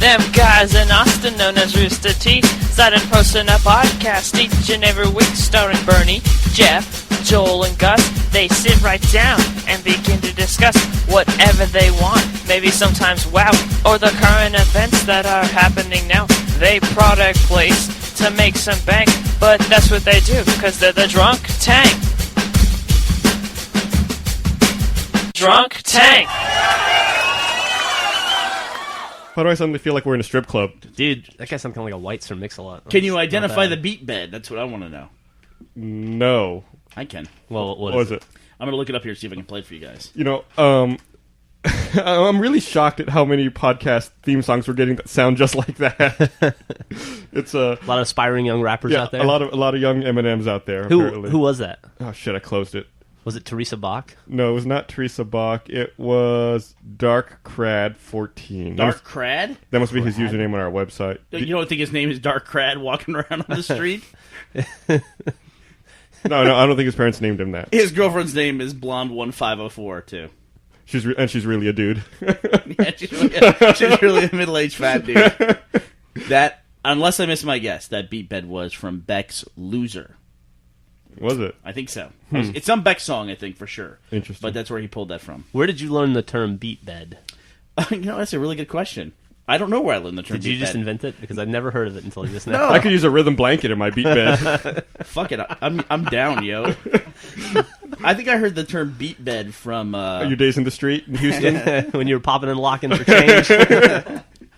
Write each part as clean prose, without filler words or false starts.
Them guys in Austin known as Rooster Teeth started posting a podcast each and every week starring Bernie, Jeff, Joel, and Gus. They sit right down and begin to discuss whatever they want. Maybe sometimes wow, or the current events that are happening now. They product place to make some bank, but that's what they do, because they're the Drunk Tank. Drunk Tank. Why do I suddenly feel like we're in a strip club? Dude, that guy sounds kind of like a Whites from Mix-a-Lot. Can you identify the beat bed? That's what I want to know. No. I can. Well, What is it? I'm going to look it up here and see if I can play it for you guys. You know, I'm really shocked at how many podcast theme songs we're getting that sound just like that. It's a lot of aspiring young rappers out there. a lot of young M&Ms out there. Who was that? Oh shit! I closed it. Was it Teresa Bach? No, it was not Teresa Bach. It was Dark Crad 14. Dark Crad? That must be his username on our website. You don't think his name is Dark Crad walking around on the street? No, I don't think his parents named him that. His girlfriend's name is Blonde1504 too. She's really a dude. Yeah, she's really a middle-aged fat dude. That, unless I miss my guess, that beat bed was from Beck's Loser. Was it? I think so. It's some Beck song, I think, for sure. Interesting. But that's where he pulled that from. Where did you learn the term beat bed? That's a really good question. I don't know where I learned the term beat bed. Did you just invent it? Because I've never heard of it until just now. No. I could use a rhythm blanket in my beat bed. Fuck it. I'm down, yo. I think I heard the term beat bed from... Your days in the street in Houston? When you were popping and locking for change.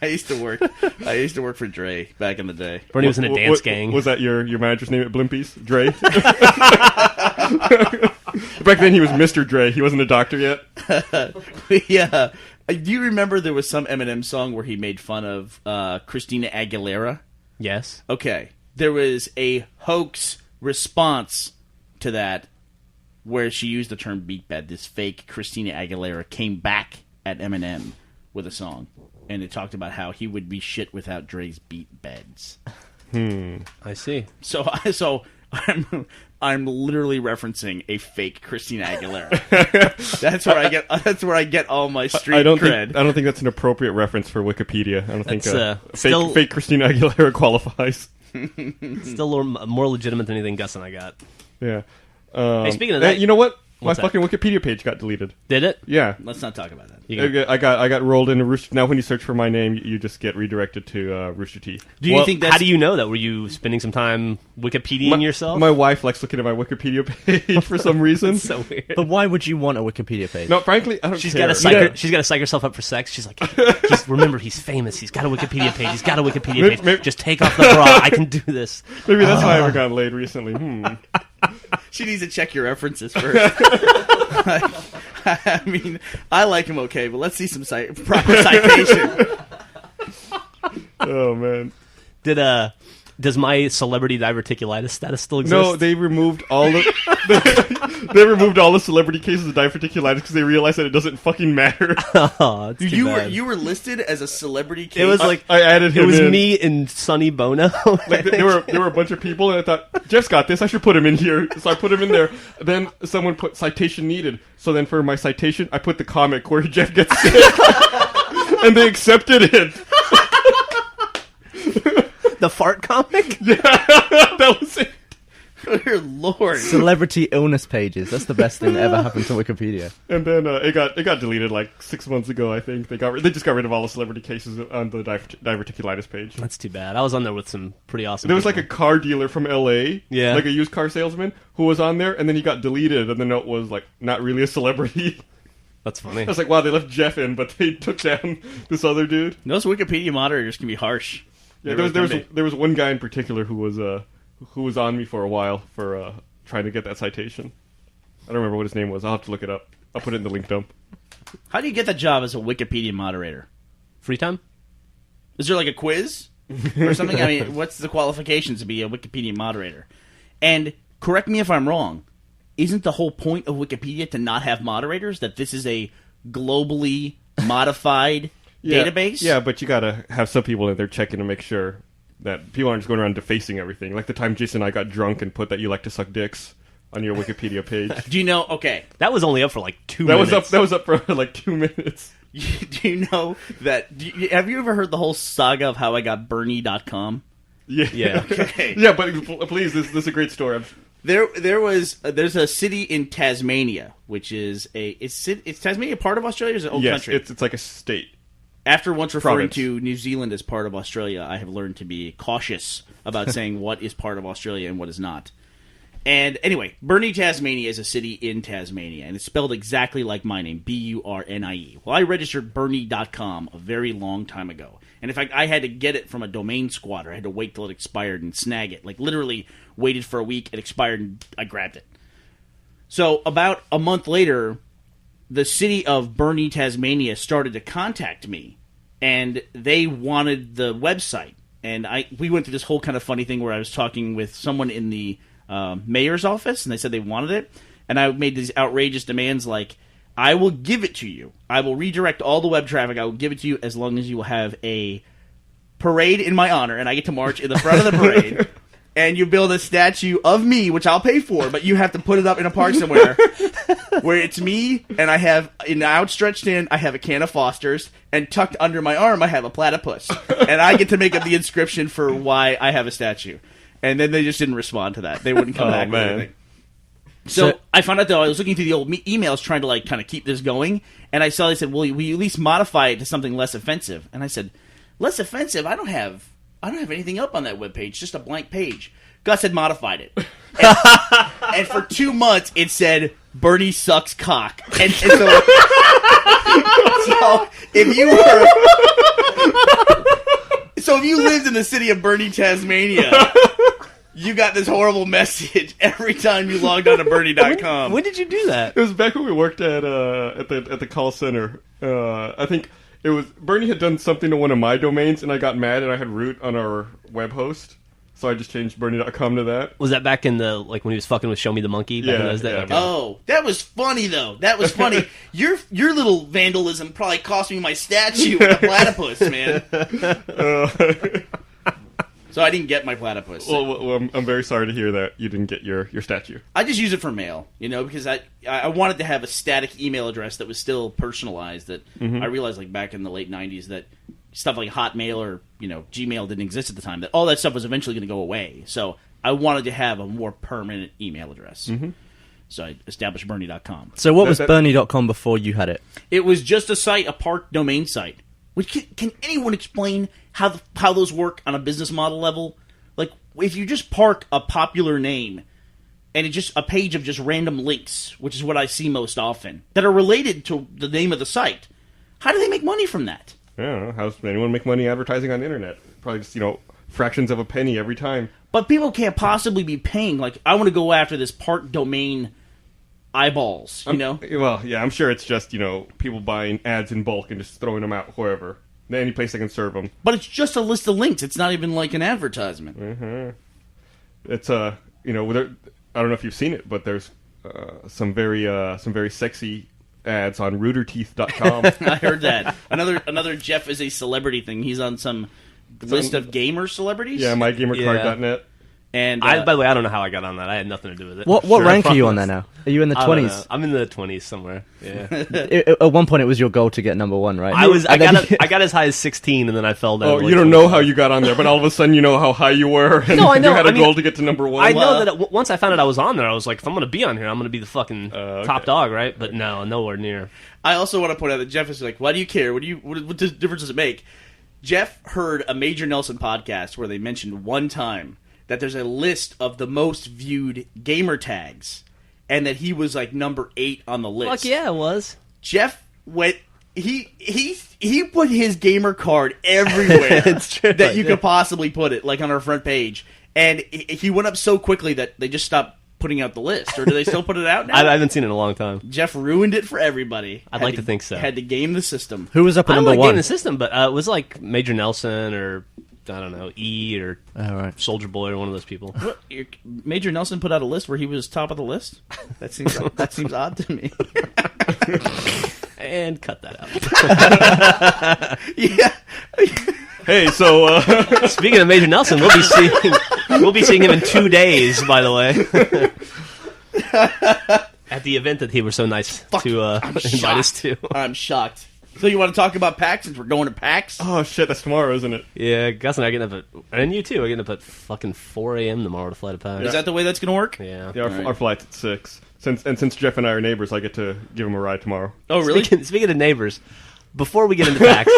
I used to work for Dre back in the day. Bernie was in a dance gang. Was that your manager's name at Blimpies? Dre? Back then he was Mr. Dre. He wasn't a doctor yet. Yeah. Do you remember there was some Eminem song where he made fun of Christina Aguilera? Yes. Okay. There was a hoax response to that where she used the term beat bed. This fake Christina Aguilera came back at Eminem with a song. And it talked about how he would be shit without Dre's beat beds. I see. So I'm literally referencing a fake Christina Aguilera. That's where I get all my street cred. I don't think that's an appropriate reference for Wikipedia. I don't think fake Christina Aguilera qualifies. Still a little more legitimate than anything Gus and I got. Yeah. Hey, speaking of that, you know what? What's My fucking Wikipedia page got deleted. Did it? Yeah. Let's not talk about that. I got rolled into Rooster. Now when you search for my name, you just get redirected to Rooster Teeth. Do you think that's... How do you know that? Were you spending some time Wikipediaing yourself? My wife likes looking at my Wikipedia page for some reason. So weird. But why would you want a Wikipedia page? No, frankly, I don't She's care. She's got to psych herself up for sex. She's like, remember, he's famous. He's got a Wikipedia page. He's got a Wikipedia page. Maybe, just take off the bra. I can do this. Maybe that's why I haven't gotten laid recently. She needs to check your references first. I mean, I like him okay, but let's see some proper citation. Oh, man. Does my celebrity diverticulitis status still exist? No, they removed all the they removed all the celebrity cases of diverticulitis because they realized that it doesn't fucking matter. Oh, it's too bad. You were listed as a celebrity case. It was like I added him. It was in. me and Sonny Bono. Like, there were a bunch of people, and I thought Jeff's got this. I should put him in here, so I put him in there. Then someone put citation needed. So then for my citation, I put the comic where Jeff gets sick, and they accepted it. The fart comic? Yeah, that was it. Dear Lord. Celebrity illness pages. That's the best thing that ever happened to Wikipedia. And then it got deleted like 6 months ago. I think they just got rid of all the celebrity cases on the diverticulitis page. That's too bad. I was on there with some pretty awesome. There was people. like a car dealer from L.A. Yeah, like a used car salesman who was on there, and then he got deleted, and the note was like not really a celebrity. That's funny. I was like, wow, they left Jeff in, but they took down this other dude. Those Wikipedia moderators can be harsh. Yeah, there was one guy in particular who was on me for a while for trying to get that citation. I don't remember what his name was. I'll have to look it up. I'll put it in the link dump. How do you get that job as a Wikipedia moderator? Free time? Is there like a quiz or something? I mean, what's the qualifications to be a Wikipedia moderator? And correct me if I'm wrong, isn't the whole point of Wikipedia to not have moderators? That this is a globally modified database? Yeah, but you gotta have some people in there checking to make sure that people aren't just going around defacing everything. Like the time Jason and I got drunk and put that you like to suck dicks on your Wikipedia page. Do you know? Okay, that was only up for like 2 minutes. That was up for like 2 minutes. Do you know that? Have you ever heard the whole saga of how I got Bernie.com? Yeah. Okay. Yeah, but please, this is a great story. There's a city in Tasmania, which is is Tasmania part of Australia or is it an old country? Yes, it's like a state. After once referring Province. to New Zealand as part of Australia, I have learned to be cautious about saying what is part of Australia and what is not. And anyway, Burnie, Tasmania is a city in Tasmania, and it's spelled exactly like my name, Burnie. Well, I registered Bernie.com a very long time ago. And in fact, I had to get it from a domain squatter. I had to wait till it expired and snag it. Like, literally waited for a week, it expired, and I grabbed it. So, about a month later, the city of Burnie, Tasmania started to contact me, and they wanted the website. And we went through this whole kind of funny thing where I was talking with someone in the mayor's office, and they said they wanted it. And I made these outrageous demands like, I will give it to you. I will redirect all the web traffic. I will give it to you as long as you will have a parade in my honor, and I get to march in the front of the parade. And you build a statue of me, which I'll pay for, but you have to put it up in a park somewhere where it's me, and I have, in an outstretched hand, I have a can of Foster's, and tucked under my arm, I have a platypus. And I get to make up the inscription for why I have a statue. And then they just didn't respond to that. They wouldn't come back with anything. So I found out, though, I was looking through the old emails trying to, like, kind of keep this going, and I saw they said, well, will you at least modify it to something less offensive? And I said, less offensive? I don't have anything up on that webpage, just a blank page. Gus had modified it. And for 2 months, it said, Bernie sucks cock. And so if you were... So if you lived in the city of Burnie, Tasmania, you got this horrible message every time you logged on to Bernie.com. When did you do that? It was back when we worked at the call center. I think it was Bernie had done something to one of my domains, and I got mad, and I had root on our web host, so I just changed Bernie.com to that. Was that back in the when he was fucking with Show Me the Monkey? Back in those days? Yeah. Okay. Oh, that was funny though. That was funny. Your little vandalism probably cost me my statue of the platypus, man. So I didn't get my platypus. Well, I'm very sorry to hear that you didn't get your statue. I just use it for mail, because I wanted to have a static email address that was still personalized. That I realized, like back in the late '90s, that stuff like Hotmail or Gmail didn't exist at the time. That all that stuff was eventually going to go away. So I wanted to have a more permanent email address. So I established Bernie.com. So what was Bernie.com before you had it? It was just a site, a park domain site. Which can anyone explain how those work on a business model level? Like, if you just park a popular name, and it's just a page of just random links, which is what I see most often, that are related to the name of the site, how do they make money from that? I don't know. How does anyone make money advertising on the internet? Probably just, fractions of a penny every time. But people can't possibly be paying, like, I want to go after this park domain eyeballs, Well, yeah, I'm sure it's just, people buying ads in bulk and just throwing them out wherever. Any place they can serve them. But it's just a list of links. It's not even like an advertisement. It's, I don't know if you've seen it, but there's some very sexy ads on roosterteeth.com. I heard that. Another Jeff is a celebrity thing. He's on some list of gamer celebrities. Yeah, mygamercard.net. And by the way, I don't know how I got on that. I had nothing to do with it. What rank are you on there now? Are you in the 20s? I'm in the 20s somewhere. Yeah. At one point, it was your goal to get number one, right? I got as high as 16, and then I fell down. Oh, you don't know how you got on there, but all of a sudden you know how high you were, and no, I know. you had a goal to get to number one. I know that once I found out I was on there, I was like, if I'm going to be on here, I'm going to be the fucking top dog, right? But no, nowhere near. I also want to point out that Jeff is like, why do you care? What difference does it make? Jeff heard a Major Nelson podcast where they mentioned one time that there's a list of the most viewed gamer tags, and that he was like number 8 on the list. Fuck yeah, it was. Jeff went. He put his gamer card everywhere It's true, that you could possibly put it, like on our front page, and he went up so quickly that they just stopped putting out the list. Or do they still put it out now? I haven't seen it in a long time. Jeff ruined it for everybody. I'd like to think so. Had to game the system. Who was up at I number don't like one? game the system, but it was like Major Nelson or I don't know, E or Soldier Boy or one of those people. What, Major Nelson put out a list where he was top of the list? That seems odd to me. And cut that out. Yeah. Hey, so Speaking of Major Nelson, we'll be seeing him in 2 days. By the way, at the event that he was so nice to invite us to. I'm shocked. So you want to talk about PAX since we're going to PAX? Oh shit, that's tomorrow, isn't it? Yeah, Gus and I are getting up at, and you too, are getting up at fucking 4 a.m. tomorrow to fly to PAX. Is that the way that's going to work? Yeah. Yeah, our flight's at 6. Since Jeff and I are neighbors, I get to give him a ride tomorrow. Oh, really? Speaking of neighbors, before we get into PAX,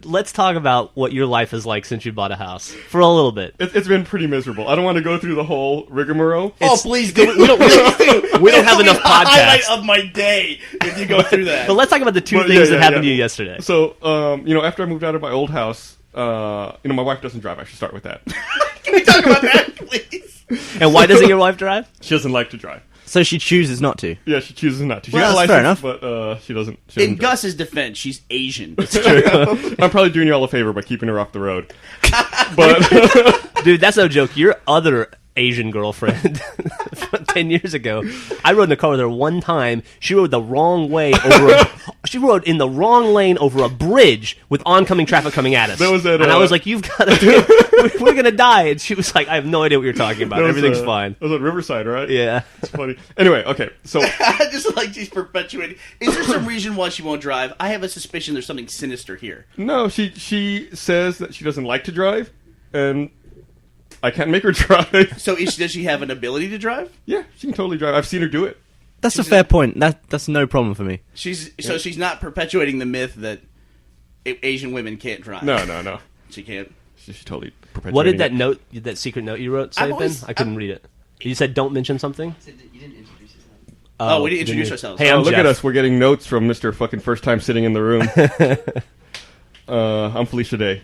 let's talk about what your life is like since you bought a house for a little bit. It's been pretty miserable. I don't want to go through the whole rigmarole. Please do. We don't have enough Highlight podcasts. of my day if you go through that. But let's talk about the two things that happened to you yesterday. So, after I moved out of my old house, my wife doesn't drive. I should start with that. Can we talk about that, please? And why doesn't your wife drive? She doesn't like to drive. So she chooses not to. Yeah, she chooses not to. She Well, got a that's fair license, enough. but she doesn't. In drive. Gus's defense, she's Asian. I'm probably doing y'all a favor by keeping her off the road. But Dude, that's no joke. Your other Asian girlfriend 10 years ago, I rode in the car with her one time. She rode the wrong way she rode in the wrong lane over a bridge with oncoming traffic coming at us. That was at, and I was like, you've got to, we're going to die. And she was like, I have no idea what you're talking about. Everything's fine. That was at Riverside, right? Yeah. It's funny. Anyway, okay, so Just like she's perpetuating. Is there some reason why she won't drive? I have a suspicion there's something sinister here. no, she says that she doesn't like to drive, and I can't make her drive. So does she have an ability to drive? Yeah, she can totally drive. I've seen her do it. That's a fair point. That's no problem for me. She's not perpetuating the myth that Asian women can't drive. No. She can't. She's totally perpetuating What did it. that note, that secret note you wrote say, I've Ben? always- I couldn't read it. You said don't mention something? You didn't introduce yourself. Oh, we didn't introduce ourselves. Hey, I'm look Jeff. at us. We're getting notes from Mr. fucking first time sitting in the room. I'm Felicia Day.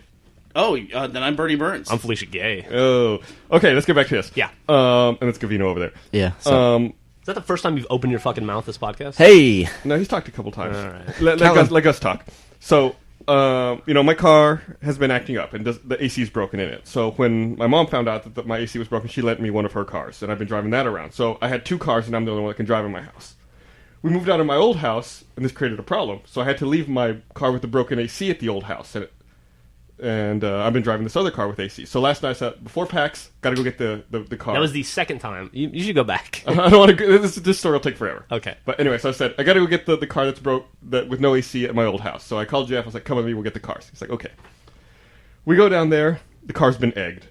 Oh, then I'm Bernie Burns. I'm Felicia Gay. Oh. Okay, let's get back to this. Yeah. And let's get Vino over there. Yeah. So. Is that the first time you've opened your fucking mouth this podcast? Hey. No, he's talked a couple times. All right. Let us talk. So, my car has been acting up, and the AC's broken in it. So when my mom found out that my AC was broken, she lent me one of her cars, and I've been driving that around. So I had two cars, and I'm the only one that can drive in my house. We moved out of my old house, and this created a problem. So I had to leave my car with the broken AC at the old house, and I've been driving this other car with AC. So last night I said, before PAX, got to go get the car. That was the second time. You should go back. I don't want to. This story will take forever. Okay. But anyway, so I said I got to go get the car that's broke with no AC at my old house. So I called Jeff. I was like, "Come with me. We'll get the cars." He's like, "Okay." We go down there. The car's been egged.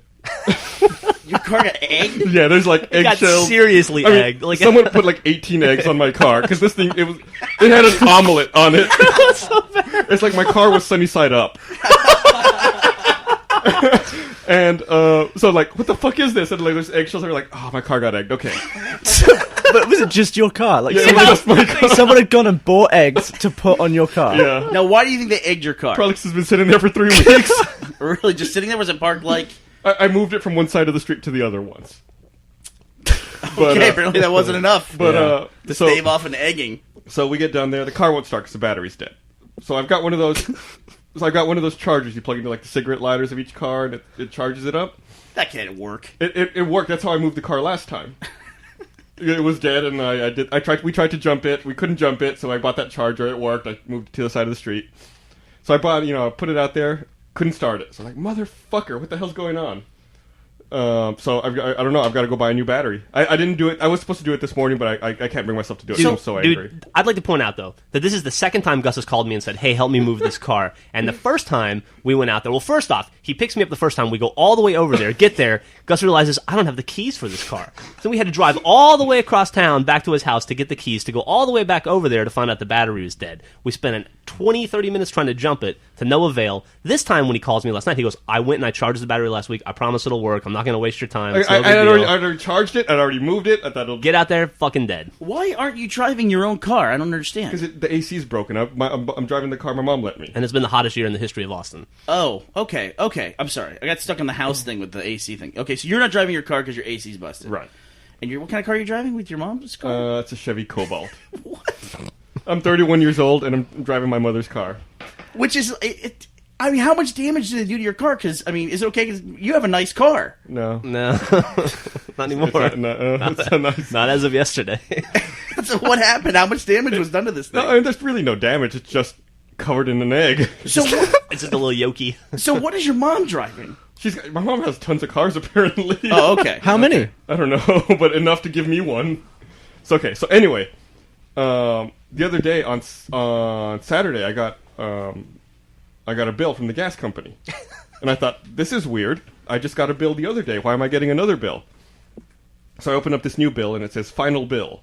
Your car got egged? Yeah, there's like It got eggshells. seriously I mean, egged. Like, someone put like 18 eggs on my car because this thing it had an omelet on it. It's like my car was sunny side up. And so like, what the fuck is this? And like, there's eggshells. And we're like, oh, my car got egged. Okay. But was it just your car? Like Yeah, it was just my car. someone had gone and bought eggs to put on your car. Yeah. Now, why do you think they egged your car? Probably 'cause it's been sitting there for 3 weeks. Really? Just sitting there? Was it parked like... I moved it from one side of the street to the other once. But, Okay, apparently that wasn't enough But to stave off an egging. So we get down there. The car won't start because the battery's dead. So I've got one of those. So I've got one of those chargers you plug into like the cigarette lighters of each car, and it charges it up. That can't work. It worked. That's how I moved the car last time. It was dead, and we tried to jump it. We couldn't jump it, so I bought that charger. It worked. I moved it to the side of the street. So I bought, put it out there. Couldn't start it. So I'm like, motherfucker, what the hell's going on? So I don't know. I've got to go buy a new battery. I didn't do it. I was supposed to do it this morning, but I can't bring myself to do it. I'm so angry. Dude, I'd like to point out, though, that this is the second time Gus has called me and said, hey, help me move this car. And the first time we went out there, well, first off, he picks me up the first time. We go all the way over there, get there. Gus realizes, I don't have the keys for this car. So we had to drive all the way across town back to his house to get the keys, to go all the way back over there to find out the battery was dead. We spent 20, 30 minutes trying to jump it to no avail. This time when he calls me last night, he goes, I went and I charged the battery last week. I promise it'll work. I'm not going to waste your time. It's no big I'd deal. already charged it. I'd already moved it. I thought it'll Get out there, fucking dead. Why aren't you driving your own car? I don't understand. because the AC's broken up. I'm driving the car my mom let me. And it's been the hottest year in the history of Austin. Oh, okay. I'm sorry. I got stuck on the house thing with the AC thing. Okay, so you're not driving your car because your AC's busted. Right. And what kind of car are you driving with your mom's car? It's a Chevy Cobalt. What? I'm 31 years old, and I'm driving my mother's car. Which is... I mean, how much damage did they do to your car? Because, I mean, is it okay? Because you have a nice car. No. No, not anymore. It's a nice... Not as of yesterday. So what happened? How much damage was done to this thing? No, I mean, there's really no damage. It's just covered in an egg. So It's just a little yoky. so what is your mom driving? My mom has tons of cars, apparently. Oh, okay. How many? I don't know, but enough to give me one. So, okay. So, anyway, the other day on Saturday, I got a bill from the gas company, and I thought, this is weird. I just got a bill the other day. Why am I getting another bill? So I opened up this new bill, and it says final bill.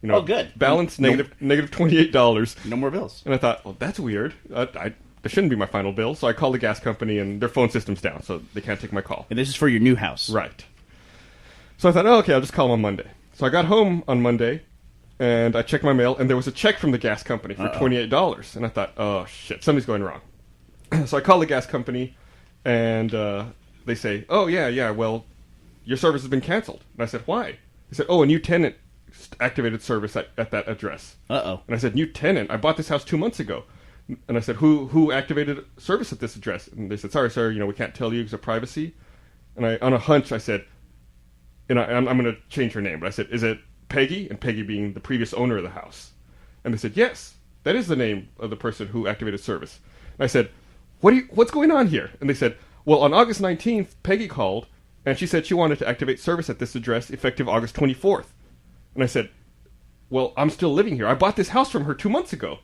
Oh, good. Balance negative $28. No more bills. And I thought, well, that's weird. That shouldn't be my final bill. So I called the gas company, and their phone system's down, so they can't take my call. And this is for your new house. Right. So I thought, okay, I'll just call them on Monday. So I got home on Monday, and I checked my mail, and there was a check from the gas company for $28. And I thought, oh, shit, something's going wrong. So I called the gas company, and they say, oh, yeah, well, your service has been canceled. And I said, why? They said, oh, a new tenant activated service at that address. Uh-oh. And I said, new tenant? I bought this house 2 months ago. And I said, who activated service at this address? And they said, sorry, sir, we can't tell you because of privacy. And on a hunch, I said, I'm going to change her name. But I said, is it Peggy? And Peggy being the previous owner of the house. And they said, yes, that is the name of the person who activated service. And I said, what's going on here? And they said, well, on August 19th, Peggy called, and she said she wanted to activate service at this address effective August 24th. And I said, well, I'm still living here. I bought this house from her 2 months ago.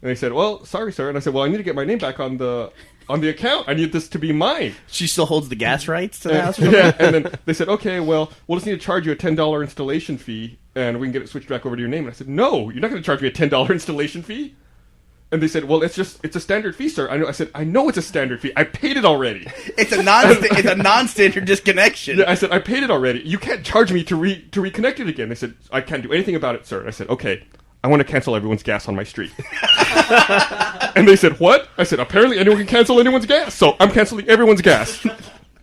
And they said, well, sorry, sir. And I said, well, I need to get my name back on the account. I need this to be mine. She still holds the gas rights to the house? Yeah, and then they said, okay, well, we'll just need to charge you a $10 installation fee, and we can get it switched back over to your name. And I said, no, you're not going to charge me a $10 installation fee? And they said, well, it's a standard fee, sir. I said, I know it's a standard fee. I paid it already. It's a non-standard disconnection. Yeah, I said, I paid it already. You can't charge me to reconnect it again. They said, I can't do anything about it, sir. And I said, okay, I want to cancel everyone's gas on my street. And they said, what? I said, apparently anyone can cancel anyone's gas, so I'm canceling everyone's gas.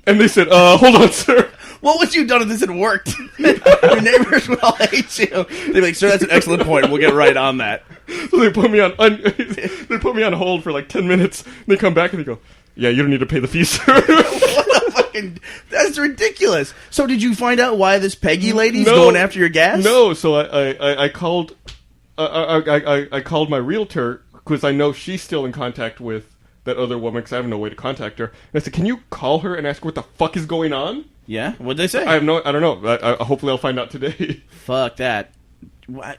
And they said, hold on, sir. What would you have done if this had worked? Your neighbors would all hate you. They'd be like, sir, that's an excellent point. We'll get right on that. So they put me on hold for like 10 minutes. And they come back and they go, yeah, you don't need to pay the fee, sir. What a fucking... That's ridiculous. So did you find out why this Peggy lady's going after your gas? No, so I called... I called my realtor because I know she's still in contact with that other woman because I have no way to contact her. And I said, can you call her and ask her what the fuck is going on? Yeah? What'd they say? I don't know. Hopefully I'll find out today. Fuck that. Well,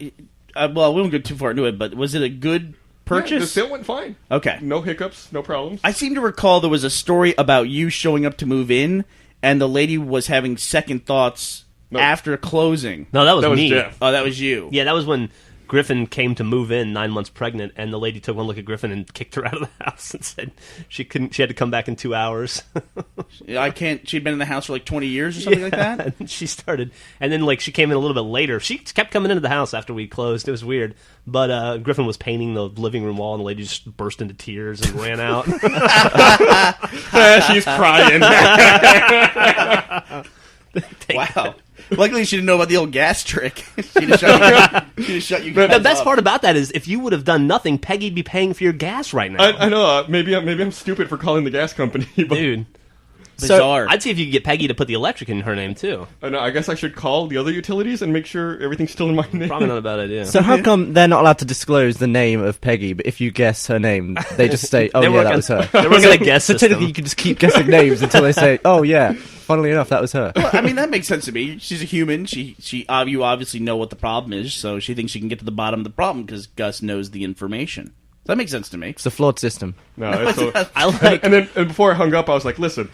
we won't get too far into it, but was it a good purchase? Yeah, the sale went fine. Okay. No hiccups, no problems. I seem to recall there was a story about you showing up to move in, and the lady was having second thoughts after closing. No, that was me. Jeff. Oh, that was you. Yeah, that was when Griffin came to move in 9 months pregnant, and the lady took one look at Griffin and kicked her out of the house and said she had to come back in 2 hours. She'd been in the house for like 20 years or something like that? And she started, and then like she came in a little bit later. She kept coming into the house after we closed. It was weird. But Griffin was painting the living room wall, and the lady just burst into tears and ran out. She's crying. Wow. Luckily, she didn't know about the old gas trick. She just shut you guys The best up. part about that is if you would have done nothing, Peggy'd be paying for your gas right now. I know. Maybe I'm stupid for calling the gas company. But Dude. Bizarre. I'd see if you could get Peggy to put the electric in her name, too. I guess I should call the other utilities and make sure everything's still in my name. Probably not a bad idea. So how come they're not allowed to disclose the name of Peggy, but if you guess her name, they just say, oh, yeah, that was her? They're working on a guess So system. technically you can just keep guessing names until they say, oh, yeah, funnily enough, that was her. Well, I mean, that makes sense to me. She's a human. You obviously know what the problem is, so she thinks she can get to the bottom of the problem because Gus knows the information. That makes sense to me. It's a flawed system. No, it's so, I like... and before I hung up, I was like, listen,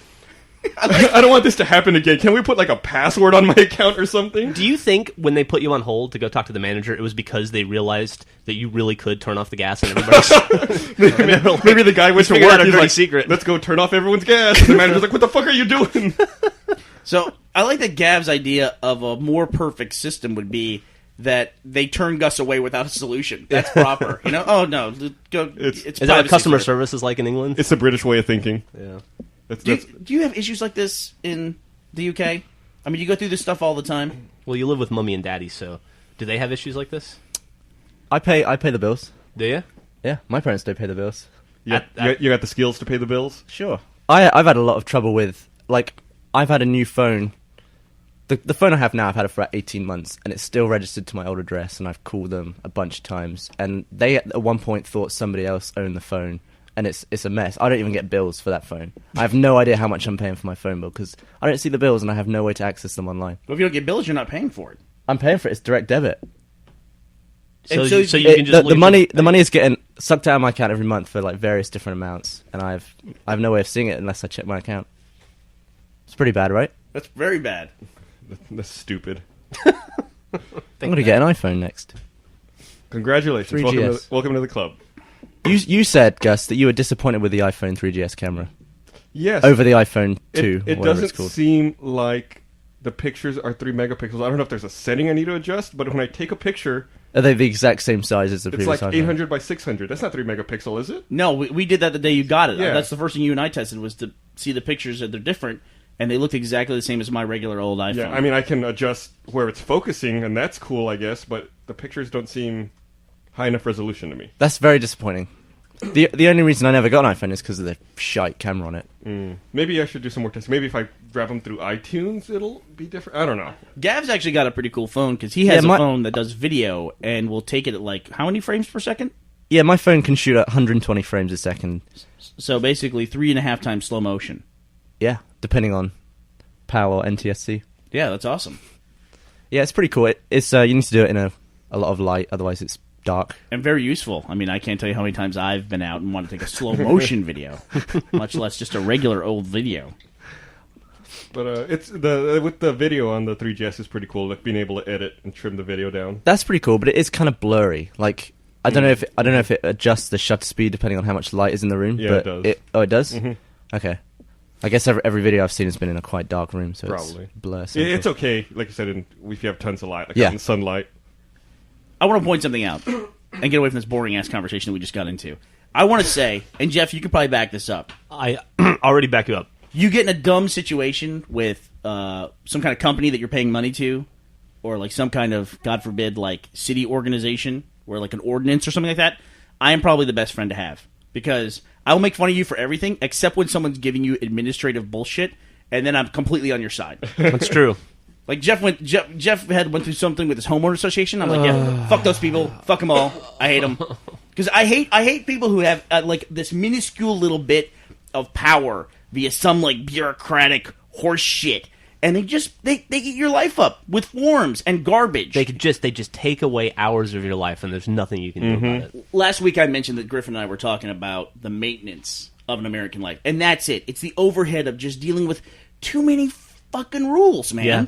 I don't want this to happen again. Can we put like a password on my account or something? Do you think when they put you on hold to go talk to the manager, it was because they realized that you really could turn off the gas and everybody's... Maybe the guy went to figured out work. a He's dirty like, secret. let's go turn off everyone's gas. And the manager's like, what the fuck are you doing? So I like that Gav's idea of a more perfect system would be that they turn Gus away without a solution. That's proper. Oh, no. Go. It's Is that what privacy customer first. service is like in England? It's the British way of thinking. Yeah. Do you have issues like this in the UK? I mean, you go through this stuff all the time. Well, you live with Mummy and Daddy, so do they have issues like this? I pay the bills. Do you? Yeah, my parents don't pay the bills. You got the skills to pay the bills? Sure. I've had a lot of trouble with, like, I've had a new phone. The phone I have now, I've had it for 18 months, and it's still registered to my old address, and I've called them a bunch of times. And they, at one point, thought somebody else owned the phone, and it's a mess. I don't even get bills for that phone. I have no idea how much I'm paying for my phone bill, because I don't see the bills, and I have no way to access them online. Well, if you don't get bills, you're not paying for it. I'm paying for it. It's direct debit. So, And so you can just look the at money the money is getting sucked out of my account every month for like various different amounts, and I have no way of seeing it unless I check my account. It's pretty bad, right? That's very bad. That's stupid. I'm gonna get an iPhone next. Congratulations. 3GS. Welcome to the club. You said, Gus, that you were disappointed with the iPhone 3GS camera Yes. over the iPhone 2. It or whatever doesn't it's called. seem like the pictures are 3 megapixels. I don't know if there's a setting I need to adjust, but when I take a picture, Are they the exact same size as the it's previous like iPhone? 800 by 600. That's not 3 megapixel, is it? No, we did that the day you got it. Yeah. That's the first thing you and I tested was to see the pictures that they're different, and they looked exactly the same as my regular old iPhone. Yeah, I mean, I can adjust where it's focusing, and that's cool, I guess, but the pictures don't seem high enough resolution to me. That's very disappointing. The only reason I never got an iPhone is because of the shite camera on it. Maybe I should do some more tests. Maybe if I grab them through iTunes, it'll be different. I don't know. Gav's actually got a pretty cool phone because he has Yeah, a phone that does video and will take it at like how many frames per second? Yeah, my phone can shoot at 120 frames a second. So basically 3.5 times slow motion. Yeah, depending on PAL or NTSC. Yeah, that's awesome. Yeah, it's pretty cool. It's you need to do it in a lot of light, otherwise it's dark. And very useful. I mean, I can't tell you how many times I've been out and wanted to take a slow motion video, much less just a regular old video. But it's with the video on the 3GS is pretty cool. Like being able to edit and trim the video down. That's pretty cool, but it is kind of blurry. Like I don't know if it adjusts the shutter speed depending on how much light is in the room. Yeah, but it does. It does. Mm-hmm. Okay. I guess every video I've seen has been in a quite dark room, so Probably. it's blur. It's okay, like you said, if you have tons of light, like Yeah. out in sunlight. I want to point something out and get away from this boring-ass conversation that we just got into. I want to say, and Jeff, you could probably back this up. I already back you up. You get in a dumb situation with some kind of company that you're paying money to, or like some kind of, God forbid, like city organization, or like an ordinance or something like that, I am probably the best friend to have. Because I will make fun of you for everything, except when someone's giving you administrative bullshit, and then I'm completely on your side. That's true. Like Jeff went through something with his homeowner association. I'm like, yeah, fuck those people, fuck them all. I hate them because I hate people who have like this minuscule little bit of power via some like bureaucratic horse shit, and they eat your life up with forms and garbage. They just take away hours of your life, and there's nothing you can do about it. Last week I mentioned that Griffin and I were talking about the maintenance of an American life, and that's it. It's the overhead of just dealing with too many fucking rules, man. Yeah.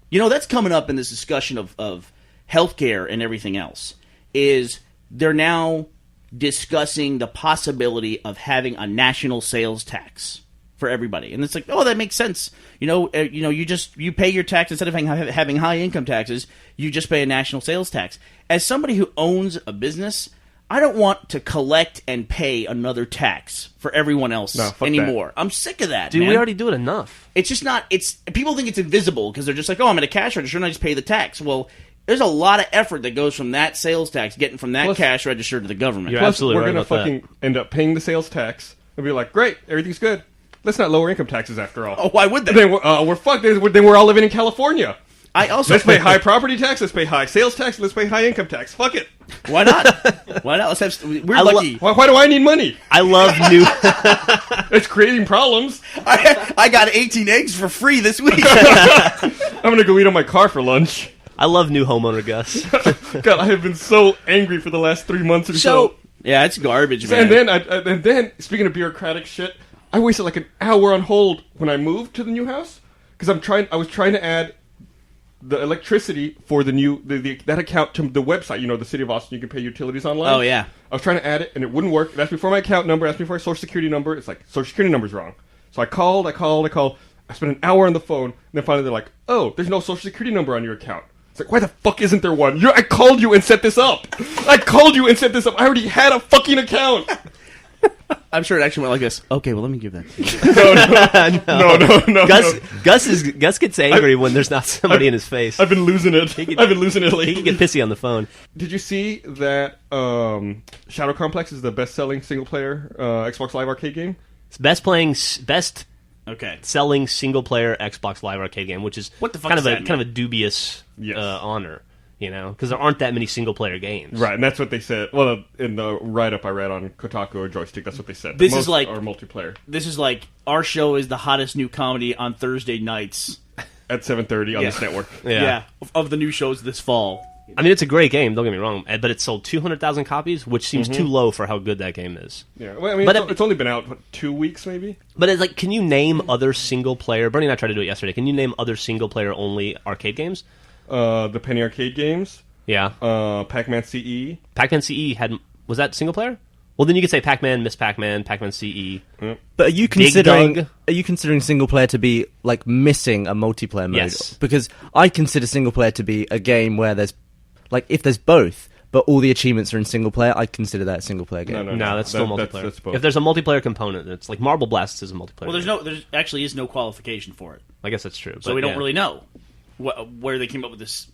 You know, that's coming up in this discussion of healthcare and everything else, is they're now discussing the possibility of having a national sales tax for everybody. And it's like, oh, that makes sense. You pay your tax instead of having high income taxes, you just pay a national sales tax. As somebody who owns a business, I don't want to collect and pay another tax for everyone else anymore. I'm sick of that, Dude, man. we already do it enough. It's just not. It's people think it's invisible because they're just like, oh, I'm at a cash register and I just pay the tax. Well, there's a lot of effort that goes from that sales tax getting from that cash register to the government. You're Plus, absolutely we're right gonna about fucking end up paying the sales tax and be like, great, everything's good. Let's not lower income taxes after all. Oh, why would they? Then we're fucked. Then we're all living in California. I also Let's pay high property tax. Let's pay high sales tax. Let's pay high income tax. Fuck it. Why not? Why not? Let's have. We're I lucky. Why do I need money? I love new. It's creating problems. I got 18 eggs for free this week. I'm gonna go eat on my car for lunch. I love new homeowner Gus. God, I have been so angry for the last 3 months or so. Yeah, it's garbage, man. And then, speaking of bureaucratic shit, I wasted like an hour on hold when I moved to the new house because I was trying to add the electricity for the new that account to the website. You know, the City of Austin, you can pay utilities online. Oh yeah. I was trying to add it and it wouldn't work. It asked me for my account number, asked me for my social security number. It's like social security number's wrong. So I called. I spent an hour on the phone, and then finally they're like, "Oh, there's no social security number on your account." It's like, why the fuck isn't there one? I called you and set this up. I I already had a fucking account. I'm sure it actually went like this. Okay, well, let me give that to you. No. Gus gets angry when there's not somebody in his face. I've been losing it. I've been losing it lately. He can get pissy on the phone. Did you see that Shadow Complex is the best-selling single-player Xbox Live Arcade game? It's best Okay. selling single player Xbox Live Arcade game, which is What the fuck kind is of that, kind of a dubious honor, you know, because there aren't that many single player games. Right, and that's what they said. Well, in the write-up I read on Kotaku or Joystick, that's what they said. This Most is like are multiplayer This is like our show is the hottest new comedy on Thursday nights. at 7:30 on this network. Yeah. Of the new shows this fall. I mean, it's a great game. Don't get me wrong, but it sold 200,000 copies, which seems too low for how good that game is. Yeah, well, I mean, But it's only been out, 2 weeks, maybe? But it's like, can you name other single player? Bernie and I tried to do it yesterday. Can you name other single player only arcade games? The Penny Arcade games, Yeah, Pac-Man CE. Pac-Man CE was that single player? Well, then you could say Pac-Man, Miss Pac-Man, Pac-Man CE. But are you Dig considering Dug? single player to be like missing a multiplayer mode? Yes. Because I consider single player to be a game where there's like if there's both, but all the achievements are in single player, I consider that a single player game. No. No, that's still That- multiplayer. that's both. If there's a multiplayer component, it's like Marble Blast is a multiplayer. Well, game. there actually is no qualification for it, I guess that's true. so but we don't yeah. really know where they came up with this.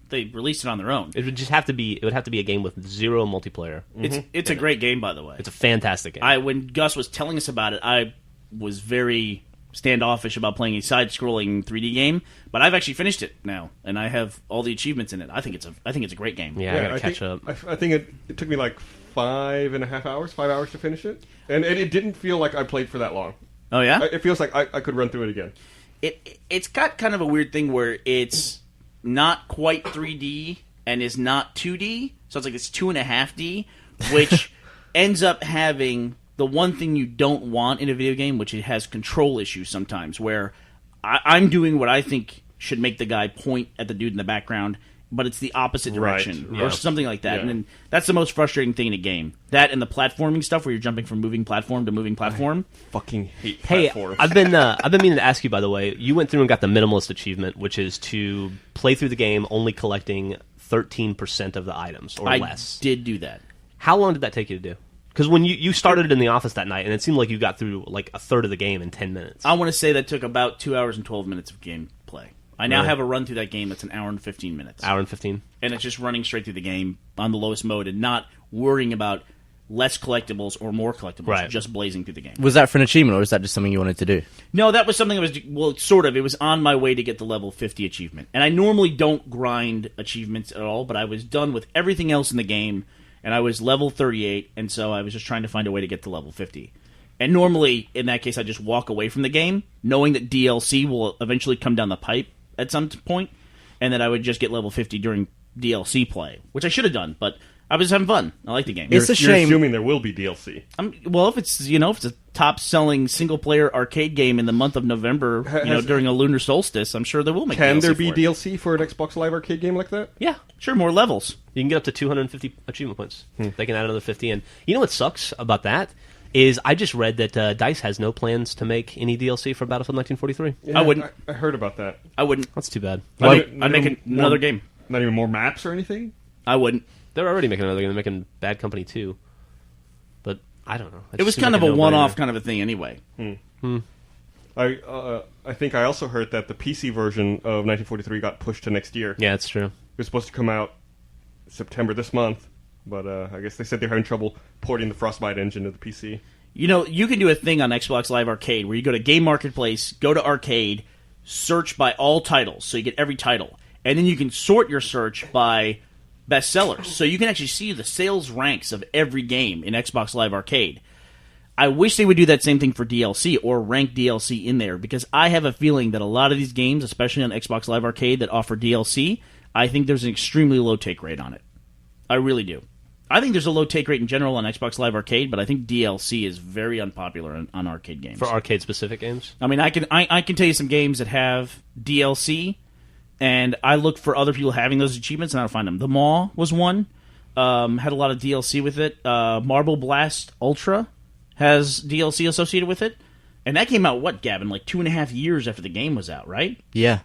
They released it on their own. It would just have to be. It would have to be a game with zero multiplayer. It's a great game, by the way. It's a fantastic game. When Gus was telling us about it, I was very standoffish about playing a side-scrolling 3D game, but I've actually finished it now, and I have all the achievements in it. I think it's a great game. yeah, I gotta catch think, up. I think it took me like 5.5 hours, 5 hours to finish it. And it didn't feel like I played for that long. Oh yeah, It feels like I could run through it again. it's got kind of a weird thing where it's not quite 3D and is not 2D, so it's like it's 2.5D, which ends up having the one thing you don't want in a video game, which it has control issues sometimes, where I'm doing what I think should make the guy point at the dude in the background, but it's the opposite direction, Right, or yeah. something like that. Yeah. And then that's the most frustrating thing in a game. That and the platforming stuff, where you're jumping from moving platform to moving platform. Fucking hate Hey, platforms. I've been meaning to ask you, by the way. You went through and got the minimalist achievement, which is to play through the game only collecting 13% of the items or I less. did do that. How long did that take you to do? Because when you started in the office that night, and it seemed like you got through like a third of the game in 10 minutes. I want to say that took about 2 hours and 12 minutes of gameplay. I now Really? have a run through that game that's an hour and 15 minutes. Hour and 15. And it's just running straight through the game on the lowest mode and not worrying about less collectibles or more collectibles, Right. just blazing through the game. Was that for an achievement, or is that just something you wanted to do? No, that was something that was, well, sort of. It was on my way to get the level 50 achievement. And I normally don't grind achievements at all, but I was done with everything else in the game, and I was level 38, and so I was just trying to find a way to get to level 50. And normally, in that case, I just walk away from the game, knowing that DLC will eventually come down the pipe at some point, and that I would just get level 50 during DLC play, which I should have done, but I was having fun. I like the game. It's a You're shame. assuming there will be DLC. Well, if it's a top-selling single-player arcade game in the month of November, during a lunar solstice, I'm sure they will make. Can DLC there be for it. DLC for an Xbox Live Arcade game like that? Yeah. Sure, more levels. You can get up to 250 achievement points. They can add another 50 in. You know what sucks about that? Is I just read that DICE has no plans to make any DLC for Battlefield 1943. Yeah, I wouldn't. I heard about that. I wouldn't. That's too bad. I'd Not make even another more- game. Not even more maps or anything? I wouldn't. They're already making another game. They're making Bad Company 2. But I don't know. It was kind of a one-off kind of a thing anyway. I think I also heard that the PC version of 1943 got pushed to next year. Yeah, it's true. It was supposed to come out September this month, but I guess they said they're having trouble porting the Frostbite engine to the PC. You can do a thing on Xbox Live Arcade where you go to Game Marketplace, go to Arcade, search by all titles, so you get every title. And then you can sort your search by bestsellers. So you can actually see the sales ranks of every game in Xbox Live Arcade. I wish they would do that same thing for DLC or rank DLC in there, because I have a feeling that a lot of these games, especially on Xbox Live Arcade that offer DLC, I think there's an extremely low take rate on it. I really do. I think there's a low take rate in general on Xbox Live Arcade, but I think DLC is very unpopular on arcade games. For arcade-specific games? I mean, I can tell you some games that have DLC, and I look for other people having those achievements, and I don't find them. The Maw was one. Had a lot of DLC with it. Marble Blast Ultra has DLC associated with it. And that came out, what, Gavin? Like 2.5 years after the game was out, right? Yeah.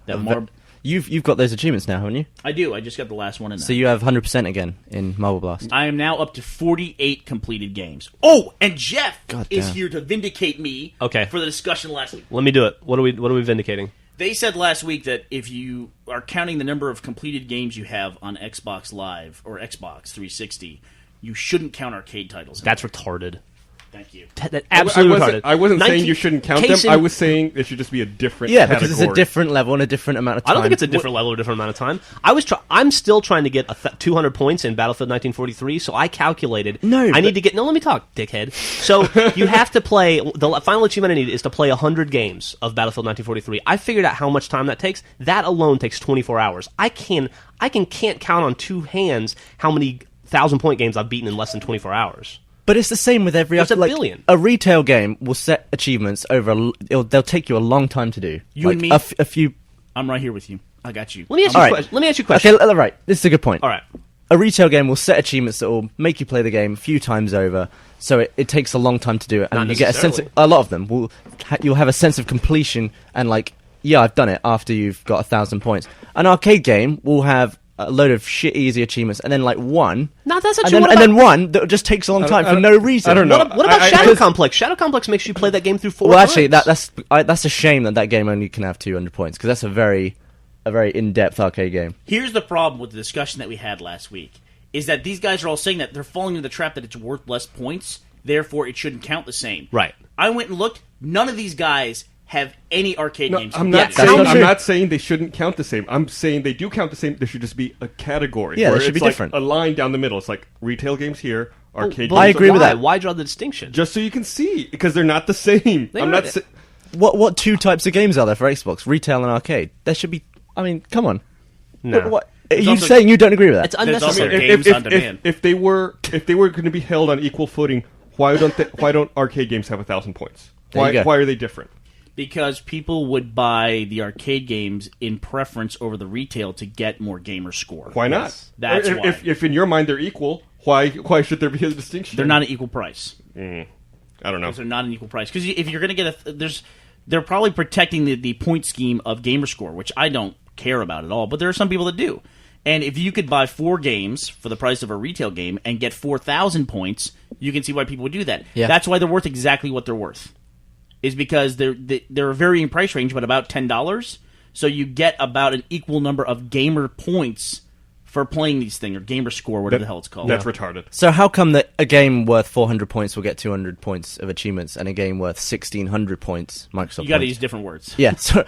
You've got those achievements now, haven't you? I do. I just got the last one in there. So you have 100% again in Marble Blast. I am now up to 48 completed games. Oh, and Jeff God is damn. here to vindicate me Okay. for the discussion last week. Let me do it. What are we vindicating? They said last week that if you are counting the number of completed games you have on Xbox Live or Xbox 360, you shouldn't count arcade titles. That's retarded. Thank you. That absolutely retarded. I wasn't saying 19 you shouldn't count them. case in- I was saying it should just be a different Yeah, category. because it's a different level and a different amount of I time. don't think it's a different level or different amount of time. I'm still trying to get 200 points in Battlefield 1943, so I calculated. No, I but- need to get. No, let me talk, dickhead. So you have to play. The final achievement I need is to play 100 games of Battlefield 1943. I figured out how much time that takes. That alone takes 24 hours. I can't count on two hands how many 1,000-point games I've beaten in less than 24 hours. But it's the same with every There's other. a Like, billion. a retail game will set achievements over. They'll take you a long time to do. You like and me- a few. I'm right here with you. I got you. Let me ask you All a right. question. Let me ask you a question. Okay, right. This is a good point. All right. A retail game will set achievements that will make you play the game a few times over, so it takes a long time to do it, and Not you get a sense. necessarily. A lot of them will. You'll have a sense of completion and like, yeah, I've done it after you've got 1,000 points. An arcade game will have a load of shit easy achievements, and then like one. No, that's not and true. then, What and about- then one that just takes a long time for no reason. I don't know. What about I- Shadow Complex? Shadow Complex makes you play that game through 4 Well, times. actually, that's a shame that game only can have 200 points because that's a very in-depth arcade game. Here's the problem with the discussion that we had last week, is that these guys are all saying that they're falling into the trap that it's worth less points, therefore it shouldn't count the same. Right. I went and looked. None of these guys have any arcade No, games. I'm not completed. That's saying not I'm true. not saying they shouldn't count the same. I'm saying they do count the same. There should just be a category. Yeah, where they should it's be like different. A line down the middle. It's like retail games here, arcade. But games I agree with why? that. Why draw the distinction? Just so you can see, because they're not the same. They I'm are not. the- What two types of games are there for Xbox? Retail and arcade. There should be. I mean, come on. No. What? Are you also- saying you don't agree with that? It's There's also unnecessary. games on demand. if they were going to be held on equal footing, why don't arcade games have 1,000 points? There you go. Why are they different? Because people would buy the arcade games in preference over the retail to get more gamer score. Why not? That's Or why. If in your mind they're equal, why should there be a distinction? They're not an equal price. I don't know. They're not an equal price. Because if you're going to get they're probably protecting the point scheme of gamer score, which I don't care about at all. But there are some people that do. And if you could buy 4 games for the price of a retail game and get 4,000 points, you can see why people would do that. Yeah. That's why they're worth exactly what they're worth. Is because they're a varying price range, but about $10. So you get about an equal number of gamer points for playing these things, or gamer score, whatever the hell it's called. That's retarded. So how come that a game worth 400 points will get 200 points of achievements, and a game worth 1,600 points Microsoft You got to points? use different words. Yeah, so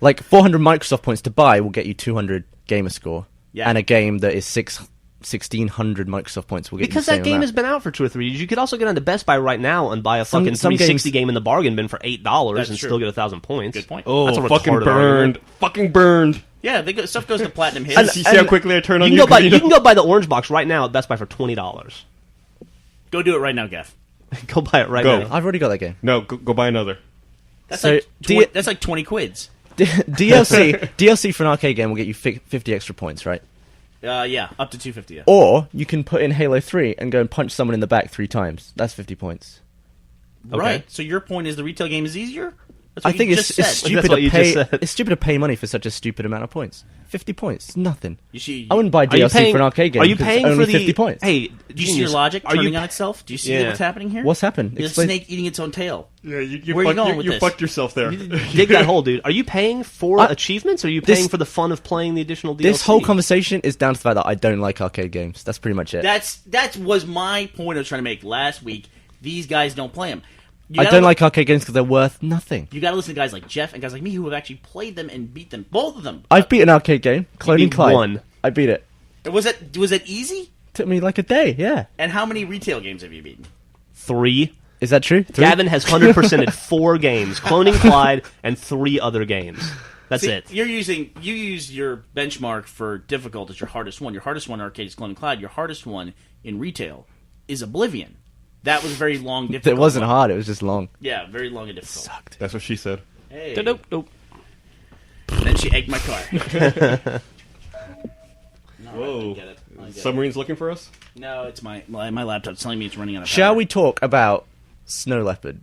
like 400 Microsoft points to buy will get you 200 gamer score, Yeah. and a game that is 1,600 Microsoft points will get Because you the that same game amount. has been out for 2 or 3 years. You could also get onto Best Buy right now and buy a Some- fucking some 360 games- game in the bargain bin for $8 That's and true. still get 1,000 points. Good point. Oh, That's a fucking retarded burned! argument. Fucking burned! Yeah, stuff goes to platinum hits. You see how quickly I turn on You you? can go buy the orange box right now at Best Buy for $20. Go do it right now, Geff. Go buy it right Go. now. I've already got that game. No, go buy another. That's So, like do you- that's like 20 quids. DLC for an arcade game will get you 50 extra points, right? Yeah, up to 250. Yeah. Or you can put in Halo 3 and go and punch someone in the back 3 times. That's 50 points. Right. So your point is the retail game is easier? That's what I think you it's just said. stupid That's what to you pay. just said. It's stupid to pay money for such a stupid amount of points. 50 points, it's nothing. You see, I wouldn't buy Are you DLC paying for an arcade game. Are you because paying it's only for the 50 points? Hey, do you see your genius, logic are turning you on itself? Do you see Yeah. what's happening here? What's happened? There's a Explain- snake eating its own tail. Yeah, you Where are you going with this? fucked yourself there. dig that hole, dude? Are you paying for I- achievements, or are you this- paying for the fun of playing the additional DLC? This whole conversation is down to the fact that I don't like arcade games. That's pretty much it. That was my point I was trying to make last week. These guys don't play them. I don't like arcade games because they're worth nothing. You got to listen to guys like Jeff and guys like me who have actually played them and beat them. Both of them. I've beat an arcade game, Cloning beat Clyde. one. I beat it. Was that easy? Took me like a day. Yeah. And how many retail games have you beaten? 3. Is that true? 3? Gavin has 100%ed 4 games, Cloning Clyde, and 3 other games. That's See, it. You use your benchmark for difficult as your hardest one. Your hardest one in arcade is Clone and Clyde. Your hardest one in retail is Oblivion. That was very long. Difficult. It wasn't hard. It was just long. Yeah, very long and difficult. Sucked. That's what she said. Hey. Nope, nope. Then she egged my car. No, Whoa. I get it. I get it. Submarines looking for us? No, it's my laptop's telling me it's running out of power. Shall we talk about Snow Leopard?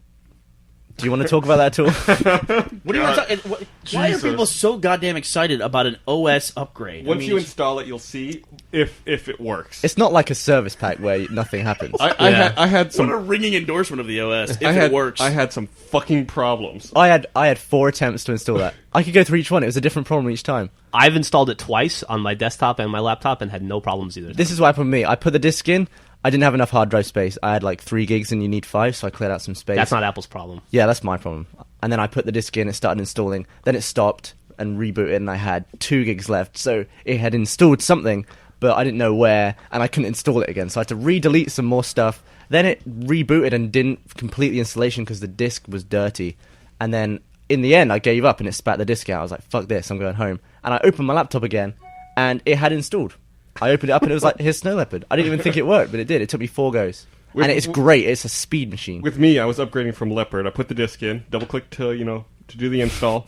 Do you want to talk about that at all? What do you want to talk? Why are Jesus. people so goddamn excited about an OS upgrade? Once you install it, you'll see if it works. It's not like a service pack where nothing happens. I had what some. a ringing endorsement of the OS. If I had, it works, I had some fucking problems. I had 4 attempts to install that. I could go through each one. It was a different problem each time. I've installed it twice on my desktop and my laptop and had no problems either. This is what happened with me. I put the disc in. I didn't have enough hard drive space. I had like 3 gigs and you need 5, so I cleared out some space. That's not Apple's problem. Yeah, that's my problem. And then I put the disk in, it started installing. Then it stopped and rebooted, and I had 2 gigs left. So it had installed something, but I didn't know where, and I couldn't install it again. So I had to re-delete some more stuff. Then it rebooted and didn't complete the installation because the disk was dirty. And then in the end, I gave up and it spat the disk out. I was like, fuck this, I'm going home. And I opened my laptop again, and it had installed. I opened it up and it was like, here's Snow Leopard. I didn't even think it worked, but it did. It took me 4 goes. And it's great. It's a speed machine. With me, I was upgrading from Leopard. I put the disk in, double-clicked to do the install,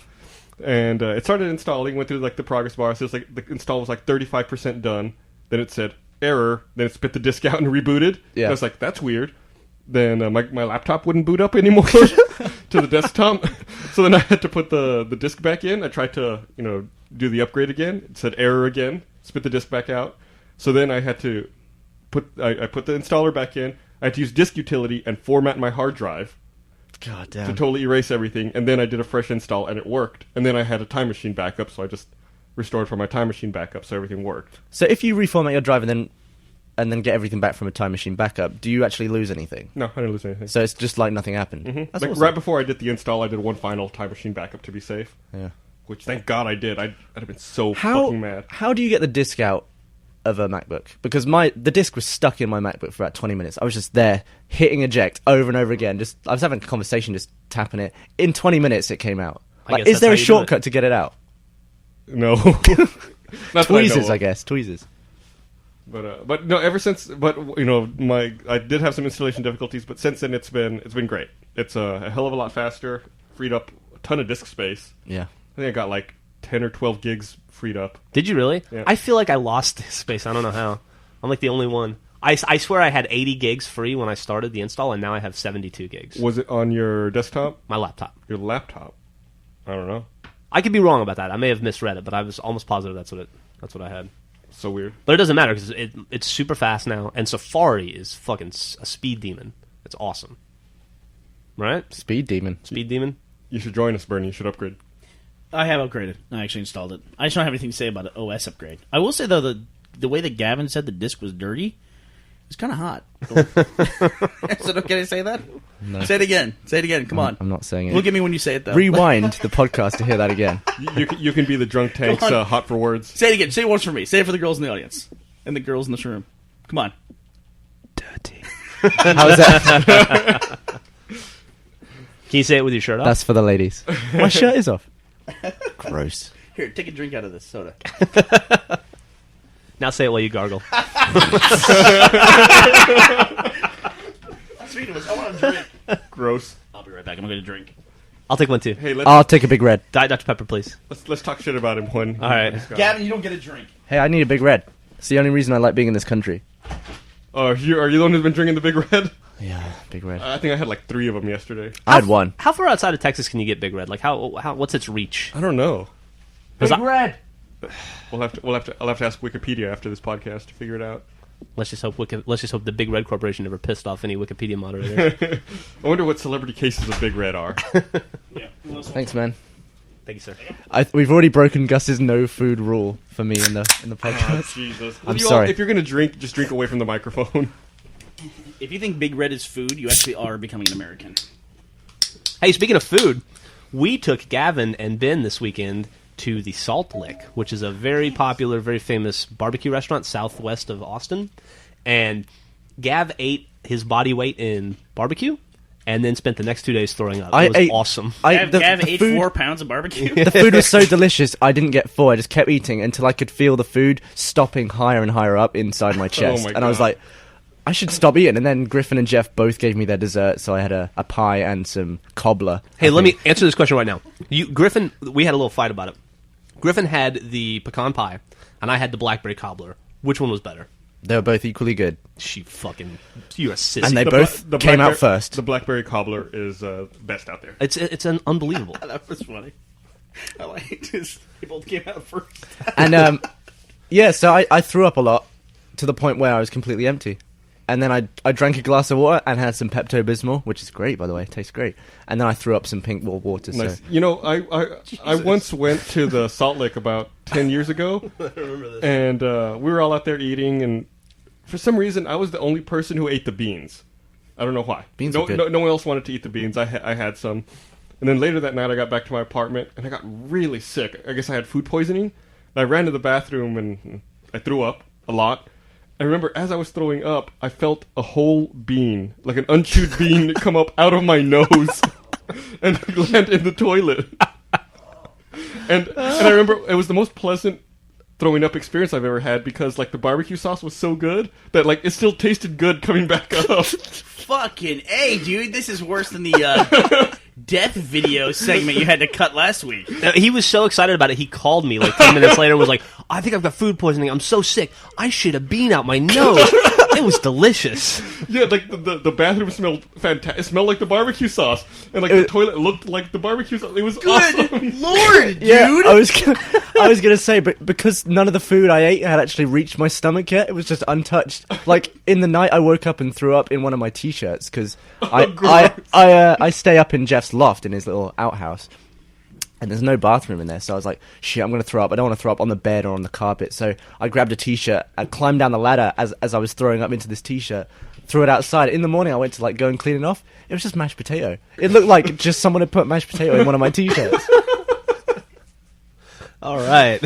and it started installing. Went through like the progress bar. So it was like the install was like 35% done. Then it said error. Then it spit the disk out and rebooted. Yeah. I was like, that's weird. Then my laptop wouldn't boot up anymore to the desktop. So then I had to put the disk back in. I tried to do the upgrade again. It said error again. Spit the disk back out. So then I had to I put the installer back in. I had to use disk utility and format my hard drive God to damn. totally erase everything. And then I did a fresh install and it worked. And then I had a Time Machine backup, so I just restored from my Time Machine backup, so everything worked. So if you reformat your drive and then get everything back from a Time Machine backup, do you actually lose anything? No, I didn't lose anything. So it's just like nothing happened. Mhm. That's Like awesome. right before I did the install, I did one final Time Machine backup to be safe. Yeah. Which thank God I did. I'd have been so How fucking mad. how do you get the disk out of a MacBook? Because the disk was stuck in my MacBook for about 20 minutes. I was just there hitting eject over and over again. I was having a conversation, just tapping it. In 20 minutes, it came out. I Like, guess is that's there how a you do shortcut to get it out? No. Not that I know Tweezers, of. I guess. Tweezers. But no, ever since, I did have some installation difficulties, but since then it's been great. It's a hell of a lot faster, freed up a ton of disk space. Yeah. I think I got like 10 or 12 gigs freed up. Did you really? Yeah. I feel like I lost this space. I don't know how. I'm like the only one. I swear I had 80 gigs free when I started the install, and now I have 72 gigs. Was it on your desktop? My laptop. Your laptop? I don't know. I could be wrong about that. I may have misread it, but I was almost positive that's what I had. So weird. But it doesn't matter because it's super fast now, and Safari is fucking a speed demon. It's awesome. Right? Speed demon. Speed demon? You should join us, Bernie. You should upgrade. I have upgraded. I actually installed it. I just don't have anything to say about an OS upgrade. I will say, though, the way that Gavin said the disc was dirty, it's kind of hot. Is it okay to say that? No. Say it again. Say it again. Come on. I'm not saying it. Look at me when you say it, though. Rewind the podcast to hear that again. You can be the drunk tank's Come on. hot for words. Say it again. Say it once for me. Say it for the girls in the audience. And the girls in this room. Come on. Dirty. How is that? Can you say it with your shirt off? That's for the ladies. My shirt is off. Gross. Here, take a drink out of this soda. Now say it while you gargle. Speaking of which, I want a drink. Gross. I'll be right back. I'm going to drink. I'll take one too. Hey, I'll take a big red. Diet Dr. Pepper, please. let's talk shit about him when. All right. Gavin, you don't get a drink. Hey, I need a big red. It's the only reason I like being in this country. Oh, are you the one who's been drinking the Big Red? Yeah, big red. I think I had like 3 of them yesterday. I had one. How far outside of Texas can you get Big Red? Like how what's its reach? I don't know. Big Red. I'll have to ask Wikipedia after this podcast to figure it out. Let's just hope the Big Red Corporation never pissed off any Wikipedia moderators. I wonder what celebrity cases of Big Red are. Yeah. Thanks, man. Thank you, sir. We've already broken Gus's no food rule for me in the podcast. Jesus. I'm sorry. If you're gonna drink, just drink away from the microphone. If you think Big Red is food, you actually are becoming an American. Hey, speaking of food, we took Gavin and Ben this weekend to the Salt Lick, which is a very popular, very famous barbecue restaurant southwest of Austin. And Gav ate his body weight in barbecue and then spent the next 2 days throwing up. It was awesome. Gav The ate food- 4 pounds of barbecue. The food was so delicious, I didn't get full. I just kept eating until I could feel the food stopping higher and higher up inside my chest. my And I was God. like, I should stop eating. And then Griffin and Jeff both gave me their dessert, so I had a pie and some cobbler. Hey, let me answer this question right now. Griffin, we had a little fight about it. Griffin had the pecan pie, and I had the blackberry cobbler. Which one was better? They were both equally good. You're a sissy. And they both came out first. The blackberry cobbler is best out there. It's an unbelievable. That was funny. I liked this. They both came out first. And yeah, so I threw up a lot to the point where I was completely empty. And then I drank a glass of water and had some Pepto-Bismol, which is great, by the way. It tastes great. And then I threw up some pink water. Nice. So. You know, I once went to the Salt Lick about 10 years ago. I remember this. And we were all out there eating, and for some reason, I was the only person who ate the beans. I don't know why. Beans are good. No one else wanted to eat the beans. I had some. And then later that night, I got back to my apartment, and I got really sick. I guess I had food poisoning. And I ran to the bathroom, and I threw up a lot. I remember as I was throwing up, I felt a whole bean, like an unchewed bean, come up out of my nose and land in the toilet. And I remember it was the most pleasant throwing up experience I've ever had because like the barbecue sauce was so good that like it still tasted good coming back up. Fucking A, dude. This is worse than the death video segment you had to cut last week. He was so excited about it, he called me like 10 minutes later and was like, I think I've got food poisoning. I'm so sick. I shit a bean out my nose. It was delicious. Yeah, like the bathroom smelled fantastic. It smelled like the barbecue sauce, and like the toilet looked like the barbecue sauce. It was Good awesome. Lord, dude. Yeah, I was gonna say, but because none of the food I ate had actually reached my stomach yet, it was just untouched. Like in the night, I woke up and threw up in one of my t-shirts because I stay up in Jeff's loft in his little outhouse, and there's no bathroom in there. So I was like, shit, I'm gonna throw up. I don't want to throw up on the bed or on the carpet. So I grabbed a t-shirt, I climbed down the ladder as I was throwing up into this t-shirt. Threw it outside. In the morning, I went to like go and clean it off. It was just mashed potato. It looked like just someone had put mashed potato in one of my t-shirts. All right.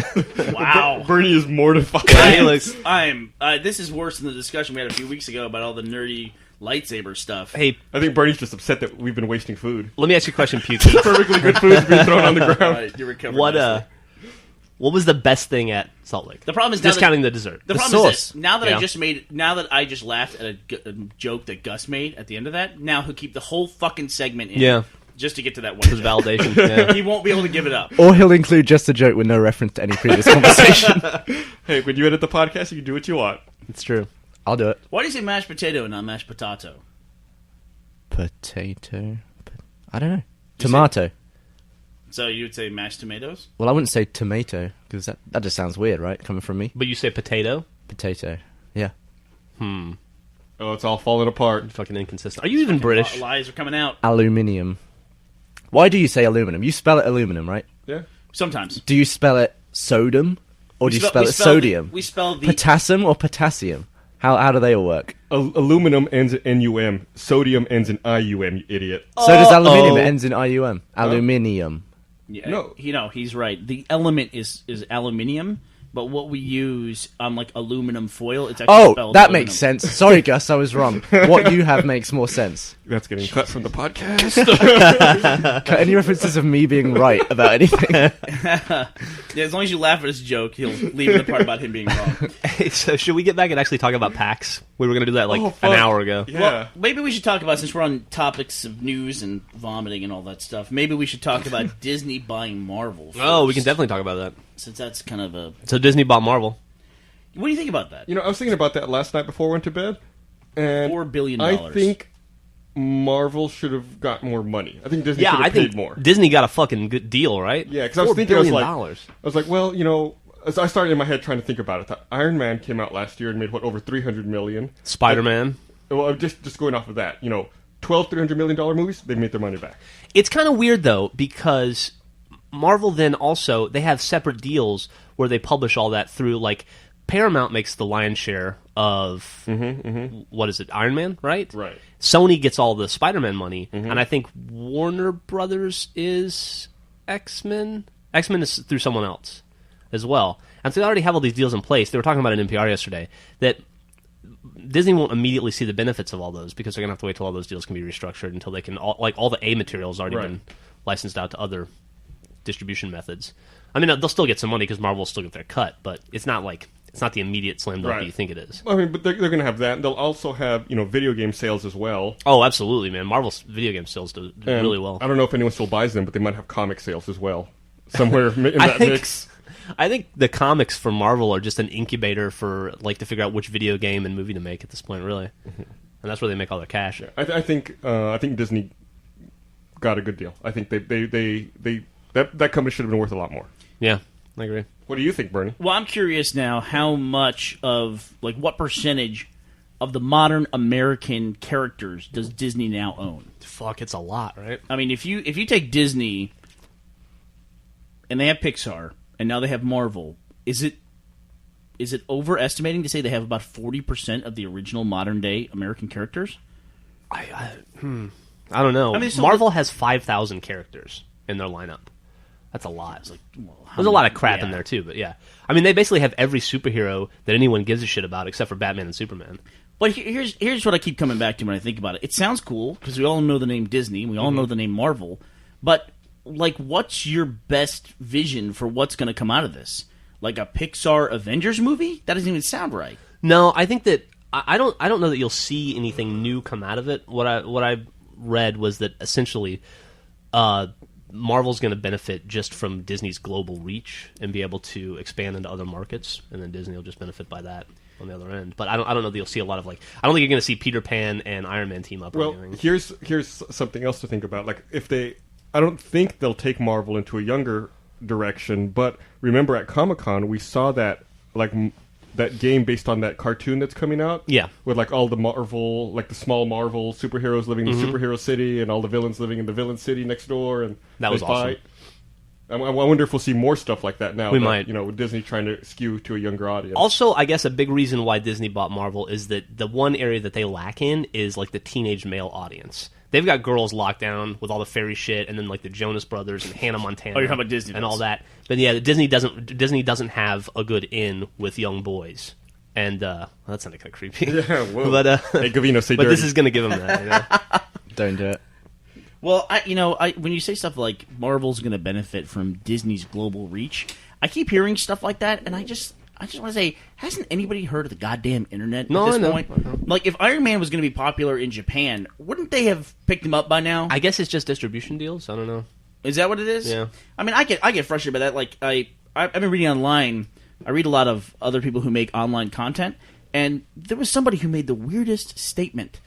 Wow. Bernie is mortified. This is worse than the discussion we had a few weeks ago about all the nerdy lightsaber stuff. Hey, I think Bernie's just upset that we've been wasting food. let me ask you a question, Pukey. Perfectly good food's being thrown on the ground. All right, you recovered What nicely. what was the best thing at Salt Lake? The problem is now discounting the dessert. The The problem is sauce. this. Now that Yeah. I just laughed at a joke that Gus made at the end of that. Now he'll keep the whole fucking segment in. Yeah. Just to get to that one. It was joke. validation. Yeah. He won't be able to give it up. Or he'll include just a joke with no reference to any previous conversation. Hey, when you edit the podcast, you can do what you want. It's true. I'll do it. Why do you say mashed potato and not mashed potato? Potato. I don't know. Tomato. So you would say mashed tomatoes? Well, I wouldn't say tomato because that just sounds weird, right? Coming from me. But you say potato? Potato. Yeah. Oh, it's all falling apart. Fucking inconsistent. Are you even British? Lies are coming out. Aluminium. Why do you say aluminum? You spell it aluminum, right? Yeah. Sometimes. Do you spell it sodium or do you spell it sodium? We spell the... Potassium or potassium? How do they all work? Aluminum ends in N-U-M. Sodium ends in I-U-M, you idiot. So does aluminium. It ends in IUM. Aluminium. Yeah, No. He's right. The element is aluminium, but what we use on like aluminum foil, it's actually Oh, spelled that aluminum. makes sense. Sorry, Gus, I was wrong. What you have makes more sense. That's getting cut from the podcast. Cut any references of me being right about anything. Yeah, as long as you laugh at his joke, he'll leave the part about him being wrong. Hey, so should we get back and actually talk about PAX? We were going to do that like Oh, an fuck. hour ago. Yeah. Well, maybe we should talk about, since we're on topics of news and vomiting and all that stuff, maybe we should talk about Disney buying Marvel first, Oh, we can definitely talk about that. since that's kind of a... So Disney bought Marvel. What do you think about that? You know, I was thinking about that last night before I went to bed. And $4 billion. I think Marvel should have got more money. I think Disney Yeah, should have I think paid more. Disney got a fucking good deal, right? Yeah, because I was $4 thinking, I was billion. like, well, you know, as I started in my head trying to think about it. Iron Man came out last year and made, over $300 million. Spider-Man. Well, just going off of that, you know, 12 $300 million movies, they made their money back. It's kind of weird, though, because Marvel then also, they have separate deals where they publish all that through, like, Paramount makes the lion's share of, what is it, Iron Man, right? Right. Sony gets all the Spider-Man money, and I think Warner Brothers is X-Men? X-Men is through someone else as well. And so they already have all these deals in place. They were talking about it in NPR yesterday, that Disney won't immediately see the benefits of all those because they're going to have to wait till all those deals can be restructured until they can, all the A material has already Right. been licensed out to other distribution methods. I mean, they'll still get some money because Marvel will still get their cut, but it's not the immediate slam dunk that you think it is. I mean, but they're going to have that. They'll also have, you know, video game sales as well. Oh, absolutely, man. Marvel's video game sales do And really well. I don't know if anyone still buys them, but they might have comic sales as well. Somewhere in that mix. I think the comics for Marvel are just an incubator for, like, to figure out which video game and movie to make at this point, really. And that's where they make all their cash. I think Disney got a good deal. I think that company should have been worth a lot more. Yeah, I agree. What do you think, Bernie? Well, I'm curious now how much of, like, what percentage of the modern American characters does Disney now own? Fuck, it's a lot, right? I mean, if you take Disney and they have Pixar and now they have Marvel, is it is it overestimating to say they have about 40% of the original modern day American characters? I don't know. I mean, so Marvel has 5,000 characters in their lineup. That's a lot. It's like, well, how There's a lot many- of crap in there too, but yeah. I mean, they basically have every superhero that anyone gives a shit about, except for Batman and Superman. But here's what I keep coming back to when I think about it. It sounds cool because we all know the name Disney, we all know the name Marvel, but like, what's your best vision for what's going to come out of this? Like a Pixar Avengers movie? That doesn't even sound right. No, I think that I don't know that you'll see anything new come out of it. What I read was that essentially Marvel's going to benefit just from Disney's global reach and be able to expand into other markets, and then Disney will just benefit by that on the other end. But I don't know that you'll see a lot of, like, I don't think you're going to see Peter Pan and Iron Man team up. Well, or anything. here's something else to think about. Like, I don't think they'll take Marvel into a younger direction. But remember, at Comic-Con, we saw that that game based on that cartoon that's coming out. Yeah. With like all the Marvel, like the small Marvel superheroes living in the superhero city, and all the villains living in the villain city next door, and That was they awesome. fight. I wonder if we'll see more stuff like that now. We that, might. You know, with Disney trying to skew to a younger audience. Also, I guess a big reason why Disney bought Marvel is that the one area that they lack in is like the teenage male audience. They've got girls locked down with all the fairy shit, and then like the Jonas Brothers and Hannah Montana. Oh, you're talking about Disney and does. all that. But yeah, Disney doesn't have a good in with young boys. And well, that sounded kind of creepy. Yeah, whoa. But Hey, Gavino, say but dirty. this is going to give them that. You know? Don't do it. Well, when you say stuff like Marvel's going to benefit from Disney's global reach, I keep hearing stuff like that, and I just want to say, hasn't anybody heard of the goddamn internet No, at this I know. point? I know. Like, if Iron Man was going to be popular in Japan, wouldn't they have picked him up by now? I guess it's just distribution deals. I don't know. Is that what it is? Yeah. I mean, I get frustrated by that. Like, I've been reading online. I read a lot of other people who make online content, and there was somebody who made the weirdest statement.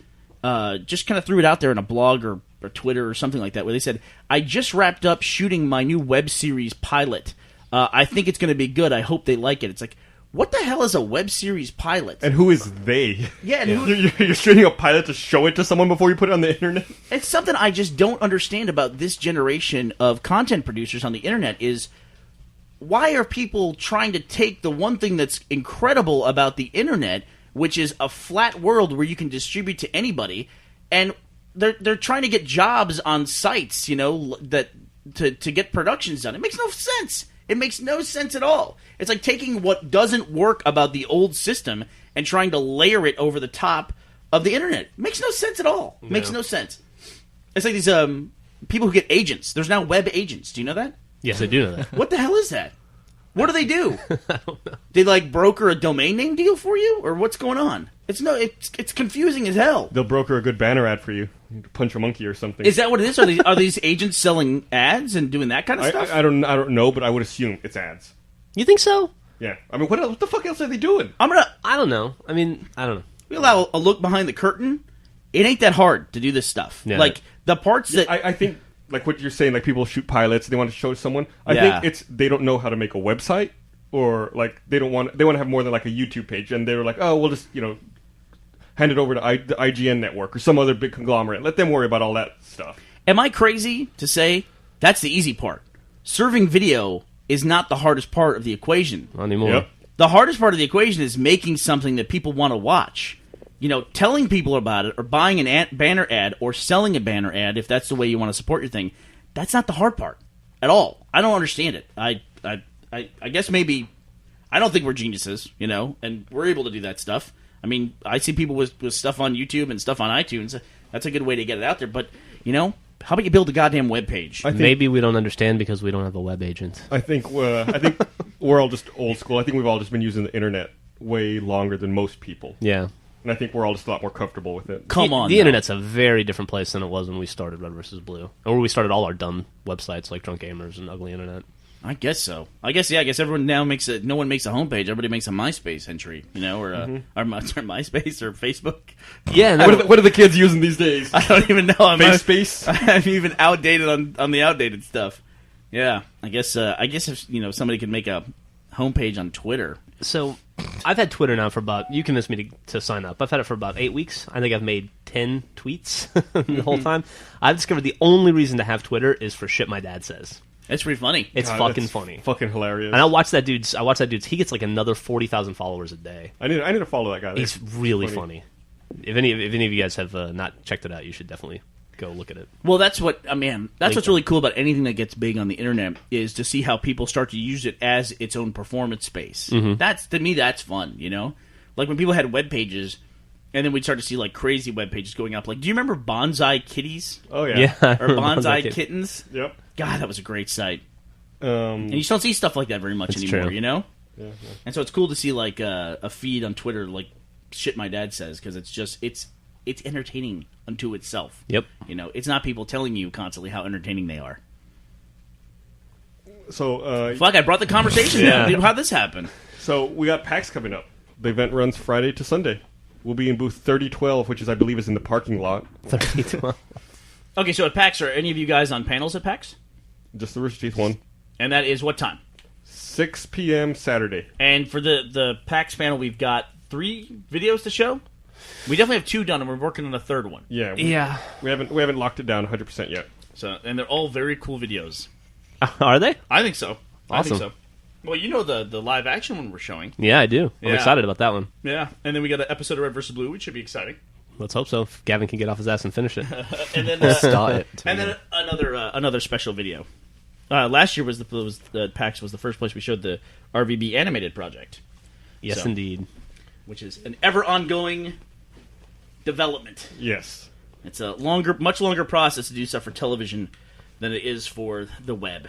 Just kind of threw it out there in a blog or Twitter or something like that, where they said, "I just wrapped up shooting my new web series pilot. I think it's going to be good. I hope they like it." It's like, what the hell is a web series pilot? And who is they? Yeah, and who- You're shooting a pilot to show it to someone before you put it on the internet? It's something I just don't understand about this generation of content producers on the internet is, why are people trying to take the one thing that's incredible about the internet, which is a flat world where you can distribute to anybody, and they're trying to get jobs on sites, you know, that to get productions done. It makes no sense. It makes no sense at all. It's like taking what doesn't work about the old system and trying to layer it over the top of the internet. It makes no sense at all. It makes no sense. It's like these people who get agents. There's now web agents. Do you know that? Yes, I do know that. What the hell is that? What do they do? I don't know. They like broker a domain name deal for you, or what's going on? It's confusing as hell. They'll broker a good banner ad for you. Punch a monkey or something. Is that what it is? Are these agents selling ads and doing that kind of stuff? I don't know, but I would assume it's ads. You think so? Yeah. I mean, what the fuck else are they doing? I don't know. I mean, I don't know. We allow a look behind the curtain. It ain't that hard to do this stuff. Yeah. Like the parts that I think, like what you're saying, like people shoot pilots, they want to show someone. I Yeah. think it's they don't know how to make a website, or like they want to have more than like a YouTube page, and they're like, oh, we'll just hand it over to the IGN network or some other big conglomerate. Let them worry about all that stuff. Am I crazy to say that's the easy part? Serving video is not the hardest part of the equation. Not anymore. Yep. The hardest part of the equation is making something that people want to watch. You know, telling people about it, or buying an banner ad, or selling a banner ad, if that's the way you want to support your thing. That's not the hard part at all. I don't understand it. I guess maybe I don't think we're geniuses, and we're able to do that stuff. I mean, I see people with stuff on YouTube and stuff on iTunes. That's a good way to get it out there. But, how about you build a goddamn web page? Maybe we don't understand because we don't have a web agent. I think we're all just old school. I think we've all just been using the internet way longer than most people. Yeah. And I think we're all just a lot more comfortable with it. Come on. The though. internet's a very different place than it was when we started Red vs. Blue. Or we started all our dumb websites like Drunk Gamers and Ugly Internet. I guess so. I guess everyone now no one makes a homepage. Everybody makes a MySpace entry, or MySpace or Facebook. Yeah. What are the kids using these days? I don't even know. FaceSpace? I'm even outdated on the outdated stuff. Yeah, I guess if somebody could make a homepage on Twitter. So I've had Twitter now for about, you convinced me to sign up. I've had it for about 8 weeks. I think I've made 10 tweets the whole time. I've discovered the only reason to have Twitter is for shit my dad says. It's pretty funny. It's God, fucking that's funny. Fucking hilarious. And I watch that dude's. He gets like another 40,000 followers a day. I need to follow that guy. He's really funny. If any of you guys have not checked it out, you should definitely go look at it. Well, that's what's really cool about anything that gets big on the internet is to see how people start to use it as its own performance space. That's to me, that's fun. You know, like when people had web pages, and then we'd start to see like crazy web pages going up. Like, do you remember Bonsai Kitties? Oh yeah. Yeah, Or Bonsai Kittens? Yep. God, that was a great site. And you just don't see stuff like that very much It's anymore. true. You know. Yeah. And so it's cool to see like a feed on Twitter like shit my dad says because it's entertaining unto itself. Yep. You know, it's not people telling you constantly how entertaining they are. So Fuck, I brought the conversation down. Dude, how'd this happen? So we got PAX coming up. The event runs Friday to Sunday. We'll be in booth 3012, which I believe is in the parking lot. 30-12. Okay, so at PAX, are any of you guys on panels at PAX? Just the Rooster Teeth one. And that is what time? 6 p.m. Saturday. And for the PAX panel, we've got 3 videos to show. We definitely have 2 done, and we're working on a 3rd one. Yeah. Yeah. We haven't locked it down 100% yet. So, and they're all very cool videos. Are they? I think so. I think Awesome. so. Well, you know the live action one we're showing. Yeah, I do. I'm Yeah. excited about that one. Yeah, and then we got an episode of Red vs. Blue, which should be exciting. Let's hope so. If Gavin can get off his ass and finish it. And then Start it. and then another special video. Last year was PAX was the first place we showed the RVB animated project, Yes, So. indeed. which is an ever ongoing development. Yes. It's a much longer process to do stuff for television than it is for the web.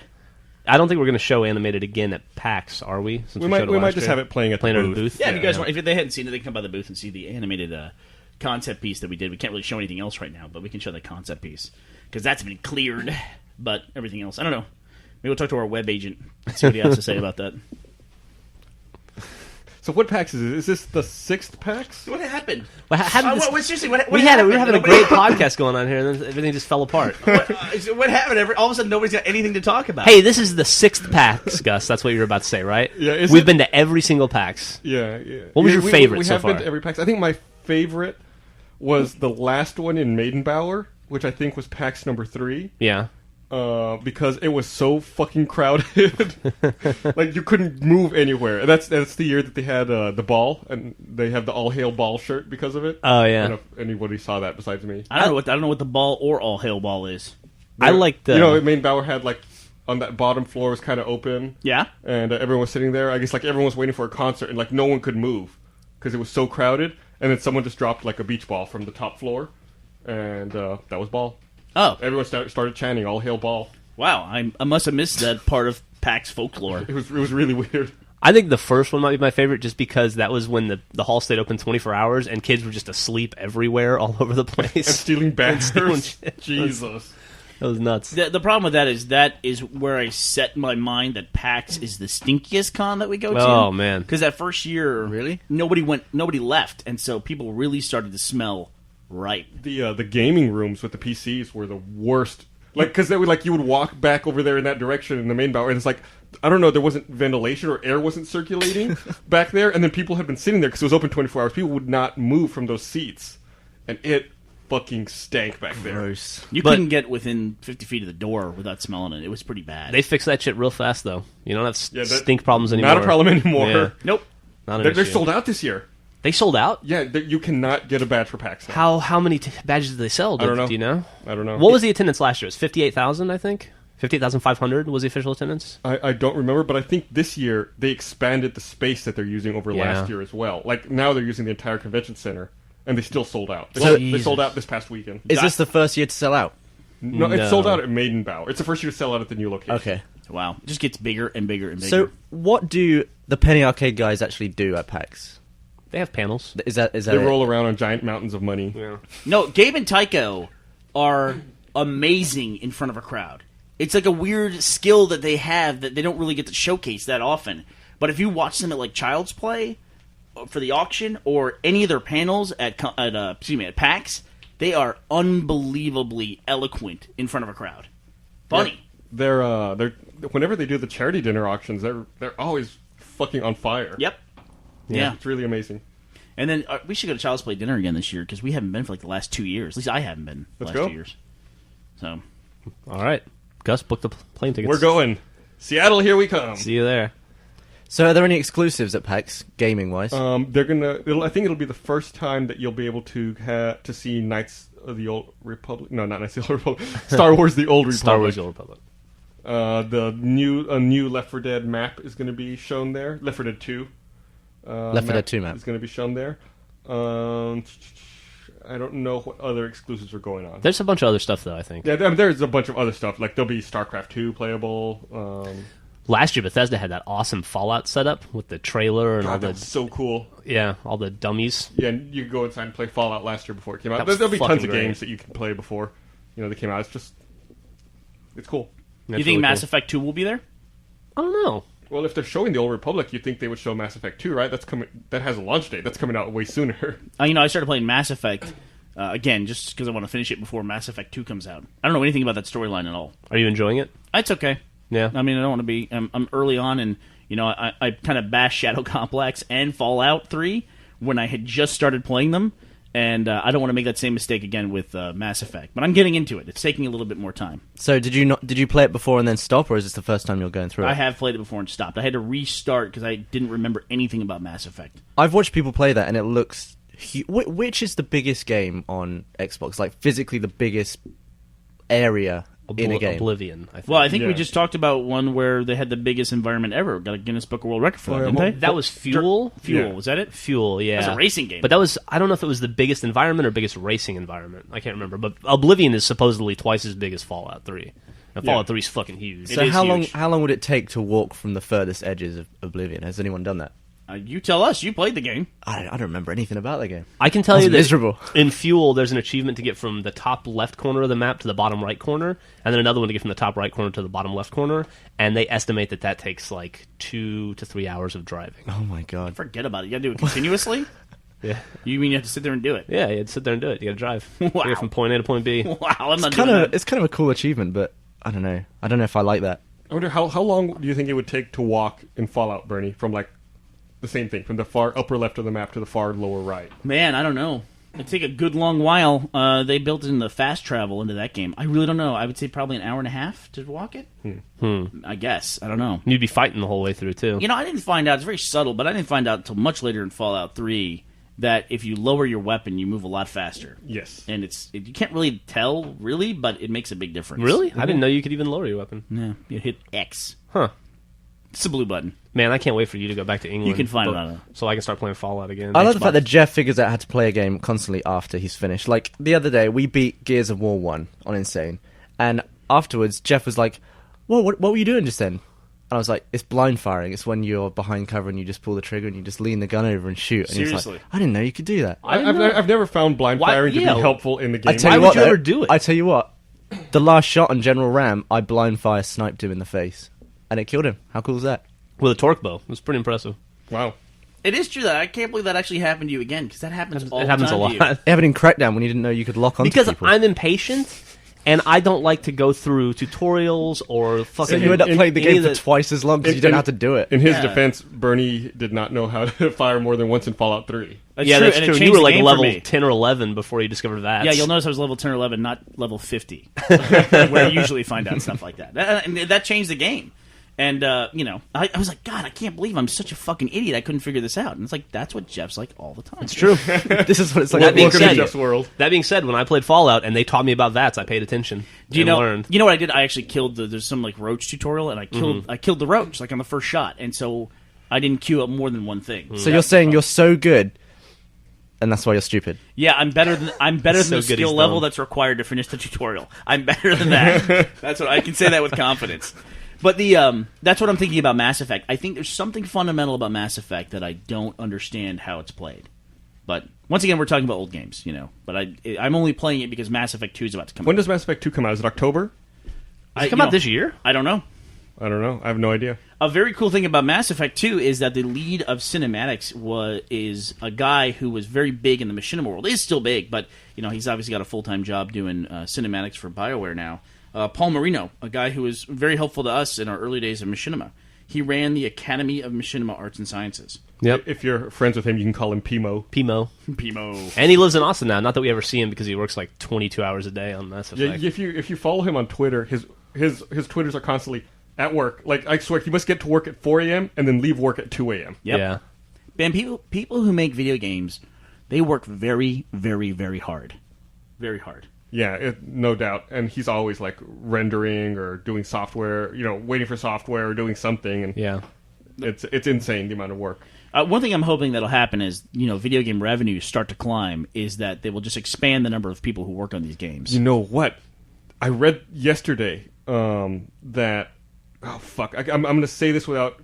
I don't think we're going to show animated again at PAX, are we? Since We might showed it we might last just year? have it playing at Playing the at a booth. booth? Yeah, if you guys want, if they hadn't seen it, they can come by the booth and see the animated concept piece that we did. We can't really show anything else right now, but we can show the concept piece because that's been cleared. But everything else, I don't know. Maybe we'll talk to our web agent and see what he has to say about that. So what PAX is it? Is this the 6th PAX? What happened? Well, how did this- Seriously, what we happened? were having a great podcast going on here, and then everything just fell apart. What happened? All of a sudden, nobody's got anything to talk about. Hey, this is the 6th PAX, Gus. That's what you were about to say, right? Yeah, is We've it? been to every single PAX. Yeah. What was Yeah, your favorite we so have been far? to every PAX. I think my favorite was the last one in Maidenbower, which I think was PAX number 3. Yeah. Because it was so fucking crowded, like you couldn't move anywhere. And that's the year that they had the ball, and they have the All Hail Ball shirt because of it. Oh, yeah. I don't know if anybody saw that besides me. I don't know what the ball or all hail ball is. I like the... You know, Maidenbower had like on that bottom floor was kind of open. Yeah. And everyone was sitting there. I guess like everyone was waiting for a concert, and like no one could move because it was so crowded. And then someone just dropped like a beach ball from the top floor, and that was ball. Oh, Everyone started chanting "All Hail Ball." wow! I must have missed that part of PAX folklore. It was really weird. I think the first one might be my favorite just because that was when the hall stayed open 24 hours and kids were just asleep everywhere all over the place. And stealing banners. stealing shit. Jesus. That was nuts. The problem with that is where I set my mind that PAX is the stinkiest con that we go to. Oh, man. Because that first year, Really? nobody left, and so people really started to smell ripe. The gaming rooms with the PCs were the worst. Like, because they would like you would walk back over there in that direction in the main bower, and it's like I don't know, there wasn't ventilation or air wasn't circulating back there, and then people had been sitting there because it was open 24 hours. People would not move from those seats, and it fucking stank back there. Gross. You But- couldn't get within 50 feet of the door without smelling it. It was pretty bad. They fixed that shit real fast, though. You don't have Yeah, that- stink problems anymore. Not a problem anymore. Yeah, nope. not an They're issue. sold out this year. They sold out? Yeah, you cannot get a badge for PAX now. How many badges did they sell? I don't know. Do you know? I don't know. What was the attendance last year? It was 58,000, I think? 58,500 was the official attendance? I don't remember, but I think this year they expanded the space that they're using over Yeah. last year as well. Like now they're using the entire convention center, and they still sold out. They, So- they sold out this past weekend. Is this the first year to sell out? No, No. it's sold out at Maidenbower. It's the first year to sell out at the new location. Okay. Wow. It just gets bigger and bigger and bigger. So, what do the Penny Arcade guys actually do at PAX? They have panels. Is that They it? roll around on giant mountains of money. Yeah. No, Gabe and Tycho are amazing in front of a crowd. It's like a weird skill that they have that they don't really get to showcase that often. But if you watch them at like Child's Play for the auction or any of their panels at PAX, they are unbelievably eloquent in front of a crowd. Funny. They're whenever they do the charity dinner auctions, they're always fucking on fire. Yep. Yeah. It's really amazing. And then we should go to Child's Play dinner again this year because we haven't been for like the last 2 years. At least I haven't been the Let's last go. 2 years. So All right. Gus, book the plane tickets. We're going. Seattle, here we come. See you there. So, are there any exclusives at PAX, gaming-wise? They're gonna. I think it'll be the first time that you'll be able to see Knights of the Old Republic. No, not Knights of the Old Republic. Star Wars: The Old Republic. Star Wars: The Old Republic. The new Left 4 Dead map is going to be shown there. Left 4 Dead 2. Left 4 Dead 2 map is going to be shown there. I don't know what other exclusives are going on. There's a bunch of other stuff, though, I think. Yeah, there's a bunch of other stuff. Like, there'll be StarCraft 2 playable. Last year, Bethesda had that awesome Fallout setup with the trailer and all the... That's so cool. Yeah, all the dummies. Yeah, and you could go inside and play Fallout last year before it came out. That was There'll be tons of fucking games great. that you can play before, they came out. It's cool. You That's think really Mass cool. Effect 2 will be there? I don't know. Well, if they're showing the Old Republic, you'd think they would show Mass Effect 2, right? That has a launch date. That's coming out way sooner. I started playing Mass Effect, again, just because I want to finish it before Mass Effect 2 comes out. I don't know anything about that storyline at all. Are you enjoying it? It's okay. Yeah. I mean, I don't want to be... I'm early on, and, I kind of bashed Shadow Complex and Fallout 3 when I had just started playing them, and I don't want to make that same mistake again with Mass Effect. But I'm getting into it. It's taking a little bit more time. So, did you play it before and then stop, or is this the first time you're going through it? I have played it before and stopped. I had to restart because I didn't remember anything about Mass Effect. I've watched people play that, and it looks... Which is the biggest game on Xbox? Like, physically the biggest area in a game? Oblivion, I think. Well, I think we Yeah. just talked about one where they had the biggest environment ever. Got a Guinness Book of World Record for that, didn't they? That was Fuel? Fuel, Yeah. was that it? Fuel, yeah. That's a racing game. But that was, I don't know if it was the biggest environment or biggest racing environment. I can't remember. But Oblivion is supposedly twice as big as Fallout 3. And Fallout 3 is fucking huge. So It is how huge. long would it take to walk from the furthest edges of Oblivion? Has anyone done that? You tell us. You played the game. I don't remember anything about the game. I can tell That's you that miserable. in Fuel, there's an achievement to get from the top left corner of the map to the bottom right corner, and then another one to get from the top right corner to the bottom left corner, and they estimate that takes like 2 to 3 hours of driving. Oh my god. Forget about it. You got to do it continuously? Yeah. You mean you have to sit there and do it? Yeah, you had to sit there and do it. You got to drive. Wow. Get from point A to point B. Wow, I'm not doing that. It's kind of a cool achievement, but I don't know. I don't know if I like that. I wonder how long do you think it would take to walk in Fallout, Bernie, from like the same thing, from the far upper left of the map to the far lower right? Man, I don't know. It'd take a good long while. They built in the fast travel into that game. I really don't know. I would say probably an hour and a half to walk it. I guess. I don't know. You'd be fighting the whole way through, too. I didn't find out. It's very subtle, but I didn't find out until much later in Fallout 3 that if you lower your weapon, you move a lot faster. Yes. And you can't really tell, really, but it makes a big difference. Really? I didn't know you could even lower your weapon. Yeah. You hit X. Huh. It's the blue button. Man, I can't wait for you to go back to England. You can find it on it. So I can start playing Fallout again. I love the Xbox. fact that Jeff figures out how to play a game constantly after he's finished. Like, the other day, we beat Gears of War 1 on Insane, and afterwards, Jeff was like, "Whoa, what were you doing just then?" And I was like, "It's blind firing. It's when you're behind cover and you just pull the trigger and you just lean the gun over and shoot." And he's Seriously? like, "I didn't know you could do that." I've never found blind Why- firing to yeah. be helpful in the game. I tell Why you would what, you though, ever do it? I tell you what, the last shot on General Ram, I blind fire sniped him in the face, and it killed him. How cool is that? With a torque bow. It was pretty impressive. Wow. It is true that I can't believe that actually happened to you again, because that happens all It the happens a time to you. lot. It happened in Crackdown when you didn't know you could lock onto Because people. I'm impatient, and I don't like to go through tutorials or fucking... so you end up playing the any game of for twice as long because you didn't have to do it. In his Yeah. defense, Bernie did not know how to fire more than once in Fallout 3. That's Yeah, true, that's and it true. changed You were the like game for level me. 10 or 11 before you discovered that. Yeah, you'll notice I was level 10 or 11, not level 50, where you usually find out stuff like that. And that changed the game. And, I was like, God, I can't believe I'm such a fucking idiot. I couldn't figure this out. And it's like, that's what Jeff's like all the time. It's true. This is what it's like. That being Welcome to said, Jeff's world. that being said, when I played Fallout and they taught me about VATS, I paid attention. Do you and know? learned. You know what I did? I actually killed there's some like roach tutorial, and I killed the roach like on the first shot, and so I didn't queue up more than one thing. So you're saying you're so good, and that's why you're stupid. Yeah, I'm better than So the good skill he's level dumb. that's required to finish the tutorial. I'm better than that. That's what I can say that with confidence. But that's what I'm thinking about Mass Effect. I think there's something fundamental about Mass Effect that I don't understand how it's played. But once again, we're talking about old games, But I'm only playing it because Mass Effect 2 is about to come When out. does Mass Effect 2 come out? Is it October? Does it come out this year? I don't know. I don't know. I have no idea. A very cool thing about Mass Effect 2 is that the lead of cinematics is a guy who was very big in the machinima world. Is still big, but he's obviously got a full-time job doing cinematics for BioWare now. Paul Marino, a guy who was very helpful to us in our early days of machinima. He ran the Academy of Machinima Arts and Sciences. Yep. If you're friends with him, you can call him Pimo. Pimo. Pimo. And he lives in Austin now. Not that we ever see him because he works like 22 hours a day on Mass Yeah, Effect. if you follow him on Twitter, his Twitters are constantly at work. Like, I swear, he must get to work at 4 a.m. and then leave work at 2 a.m. Yep. Yeah. Man, people who make video games, they work very, very, very hard. Very hard. Yeah, no doubt. And he's always like rendering or doing software, waiting for software or doing something. And Yeah. it's insane the amount of work. One thing I'm hoping that'll happen is, video game revenues start to climb, is that they will just expand the number of people who work on these games. You know what? I read yesterday that... Oh, fuck. I'm going to say this without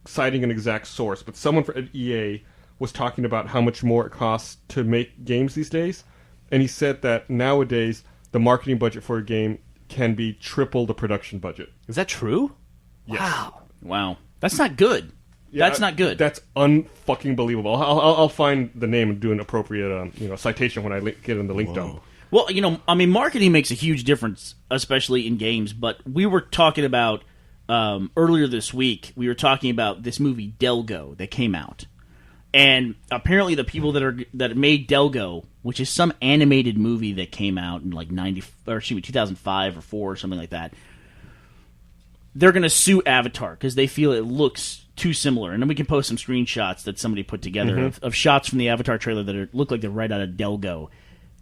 citing an exact source, but someone at EA was talking about how much more it costs to make games these days. And he said that nowadays, the marketing budget for a game can be triple the production budget. Is that true? Yes. Wow. That's not good. Yeah, That's not good. That's unfucking believable. I'll find the name and do an appropriate citation when I get in the link dump. Well, marketing makes a huge difference, especially in games. But we were talking about, earlier this week, we were talking about this movie Delgo that came out. And apparently the people that made Delgo, which is some animated movie that came out in like 2005 or 4 or something like that, they're going to sue Avatar because they feel it looks too similar. And then we can post some screenshots that somebody put together of shots from the Avatar trailer that look like they're right out of Delgo.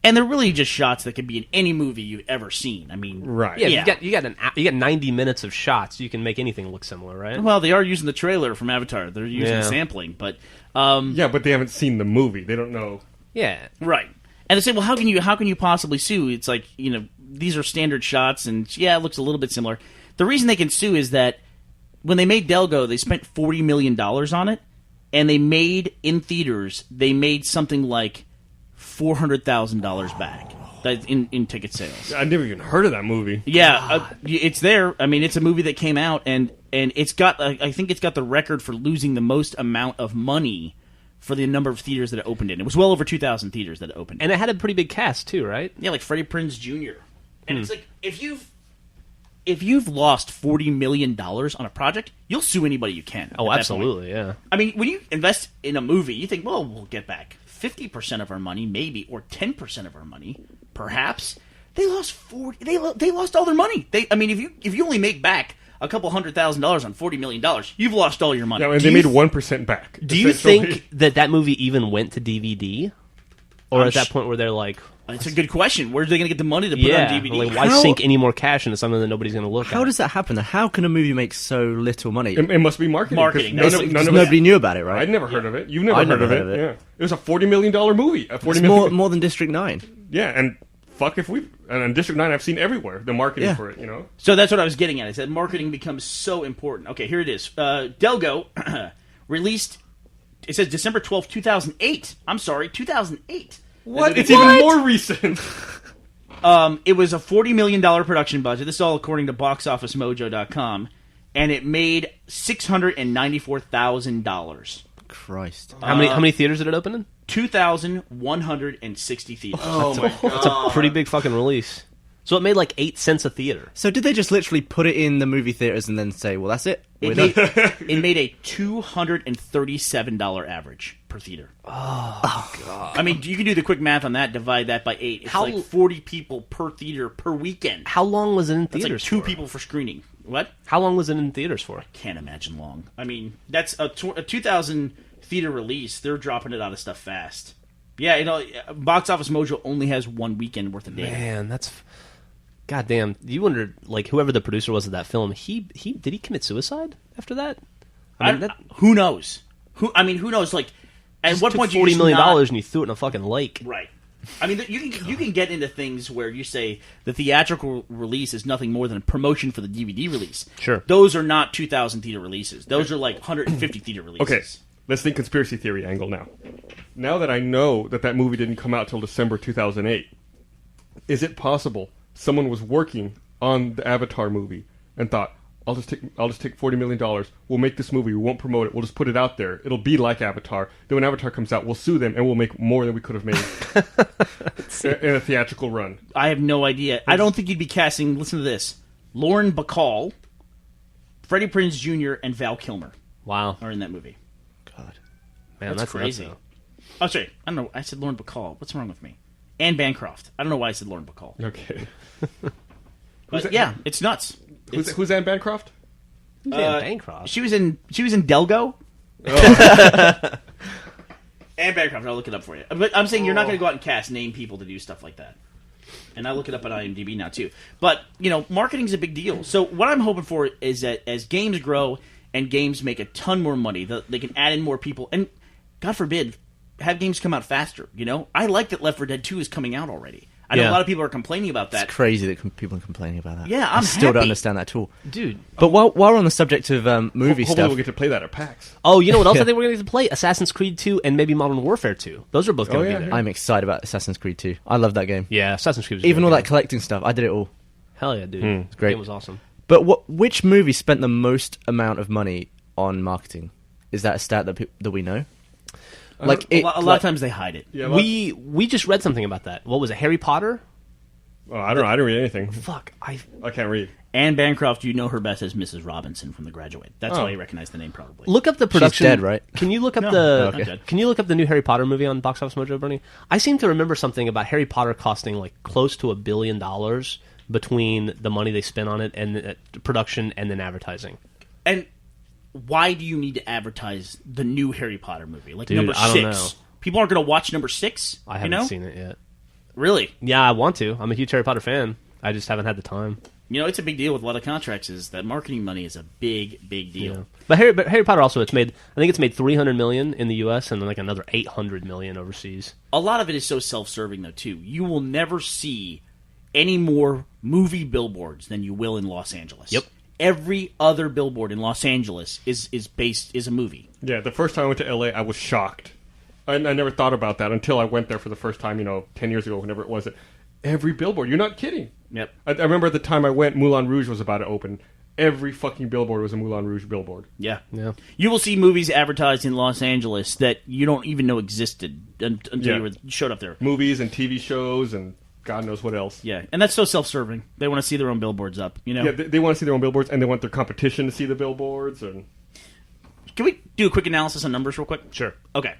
And they're really just shots that could be in any movie you've ever seen. I mean, Right. Yeah, you got 90 minutes of shots. You can make anything look similar, right? Well, they are using the trailer from Avatar. They're using sampling, but Yeah, but they haven't seen the movie. They don't know. Yeah. right. And they say, well, how can you possibly sue? It's like, these are standard shots, and yeah, it looks a little bit similar. The reason they can sue is that when they made Delgo, they spent $40 million on it, and they made something like $400,000 back in ticket sales. I never even heard of that movie. Yeah, it's there. I mean, it's a movie that came out, and it's got. I think it's got the record for losing the most amount of money for the number of theaters that it opened in. It was well over 2,000 theaters that it opened in. And it had a pretty big cast, too, right? Yeah, like Freddie Prinze Jr. And it's like, if you've lost $40 million on a project, you'll sue anybody you can. Oh, at that absolutely, point. yeah. I mean, when you invest in a movie, you think, well, we'll get back 50% of our money, maybe, or 10% of our money, perhaps. They lost They lost all their money. If you only make back a couple $100,000 on $40 million, you've lost all your money. Yeah, and they made 1% back. Do you think that movie even went to DVD? Or at that point where they're like... It's a good question. Where are they going to get the money to put on DVD? Like, why sink any more cash into something that nobody's going to look at? How does that happen? How can a movie make so little money? It must be marketing. Marketing. Nobody knew about it, right? I'd never heard of it. You've never heard of it. Yeah. It was a $40 million movie. It's more than District 9. Yeah, and fuck if we... And District 9 I've seen everywhere, the marketing for it, So that's what I was getting at. I said marketing becomes so important. Okay, here it is. Delgo released... It says December 12th, 2008. I'm sorry, 2008. What? It's even more recent. It was a $40 million production budget. This is all according to BoxOfficeMojo.com. And it made $694,000. Christ. How many theaters did it open in? 2,160 theaters. Oh my god. That's a pretty big fucking release. So it made like 8 cents a theater. So did they just literally put it in the movie theaters and then say, well, that's it? It made a $237 average per theater. Oh god. I mean, you can do the quick math on that, divide that by 8. It's like 40 people per theater per weekend. How long was it in That's theaters like 2 for? people for screening. What? How long was it in theaters for? Can't imagine long. I mean, that's a 2,000 theater release. They're dropping it out of stuff fast. Yeah, Box Office Mojo only has 1 weekend worth of data. Man, that's... Goddamn. You wonder, like, whoever the producer was of that film, did he commit suicide after that? Who knows? Who knows? Like, at what point $40 million and you threw it in a fucking lake. Right. I mean, you can get into things where you say the theatrical release is nothing more than a promotion for the DVD release. Sure. Those are not 2,000 theater releases. Those are like 150 theater releases. Okay, let's think conspiracy theory angle now. Now that I know that movie didn't come out till December 2008, is it possible someone was working on the Avatar movie and thought, I'll just take $40 million. We'll make this movie. We won't promote it. We'll just put it out there. It'll be like Avatar. Then when Avatar comes out, we'll sue them and we'll make more than we could have made in a theatrical run. I have no idea. I don't think you'd be casting. Listen to this: Lauren Bacall, Freddie Prinze Jr., and Val Kilmer. Wow. Are in that movie. God, man, that's crazy. Oh, sorry. I don't know. I said Lauren Bacall. What's wrong with me? Anne Bancroft. I don't know why I said Lauren Bacall. Okay. But yeah, it's nuts. Who's Anne Bancroft? Anne Bancroft. She was in Delgo. Anne Bancroft. I'll look it up for you. But I'm saying you're not going to go out and cast name people to do stuff like that. And I look it up on IMDb now too. But marketing's a big deal. So what I'm hoping for is that as games grow and games make a ton more money, they can add in more people, and God forbid, have games come out faster. I like that Left 4 Dead 2 is coming out already. I know a lot of people are complaining about that. It's crazy that people are complaining about that. Yeah, I still happy. don't understand that at all. Dude. But while we're on the subject of movie Hopefully stuff... we'll get to play that at PAX. Oh, you know what else I think we're going to get to play? Assassin's Creed 2 and maybe Modern Warfare 2. Those are both going to be there. I'm excited about Assassin's Creed 2. I love that game. Yeah, Assassin's Creed was Even great all game. that collecting stuff, I did it all. Hell yeah, dude. It's great. The game was awesome. But which movie spent the most amount of money on marketing? Is that a stat that we know? A lot of times they hide it. Yeah, We just read something about that. What was it, Harry Potter? Oh, I don't know. I didn't read anything. Fuck, I can't read. Anne Bancroft, you know her best as Mrs. Robinson from The Graduate. That's why you recognize the name, probably. Look up the production. dead, right? Can you look up not dead. Can you look up the new Harry Potter movie on Box Office Mojo, Bernie? I seem to remember something about Harry Potter costing like close to $1 billion between the money they spent on it and the production and then advertising. And why do you need to advertise the new Harry Potter movie? Like Dude, number I 6? don't know. People aren't going to watch number 6? I haven't seen it yet. Really? Yeah, I want to. I'm a huge Harry Potter fan. I just haven't had the time. It's a big deal with a lot of contracts is that marketing money is a big, big deal. Yeah. But Harry Potter also, I think it's made $300 million in the U.S. and then like another $800 million overseas. A lot of it is so self-serving, though, too. You will never see any more movie billboards than you will in Los Angeles. Yep. Every other billboard in Los Angeles is a movie. Yeah, the first time I went to LA, I was shocked. I never thought about that until I went there for the first time, 10 years ago, whenever it was. Every billboard. You're not kidding. Yep. I remember at the time I went, Moulin Rouge was about to open. Every fucking billboard was a Moulin Rouge billboard. Yeah. Yeah. You will see movies advertised in Los Angeles that you don't even know existed until you showed up there. Movies and TV shows and God knows what else. Yeah, and that's so self-serving. They want to see their own billboards up, Yeah, they want to see their own billboards, and they want their competition to see the billboards. And Can we do a quick analysis on numbers real quick? Sure. Okay.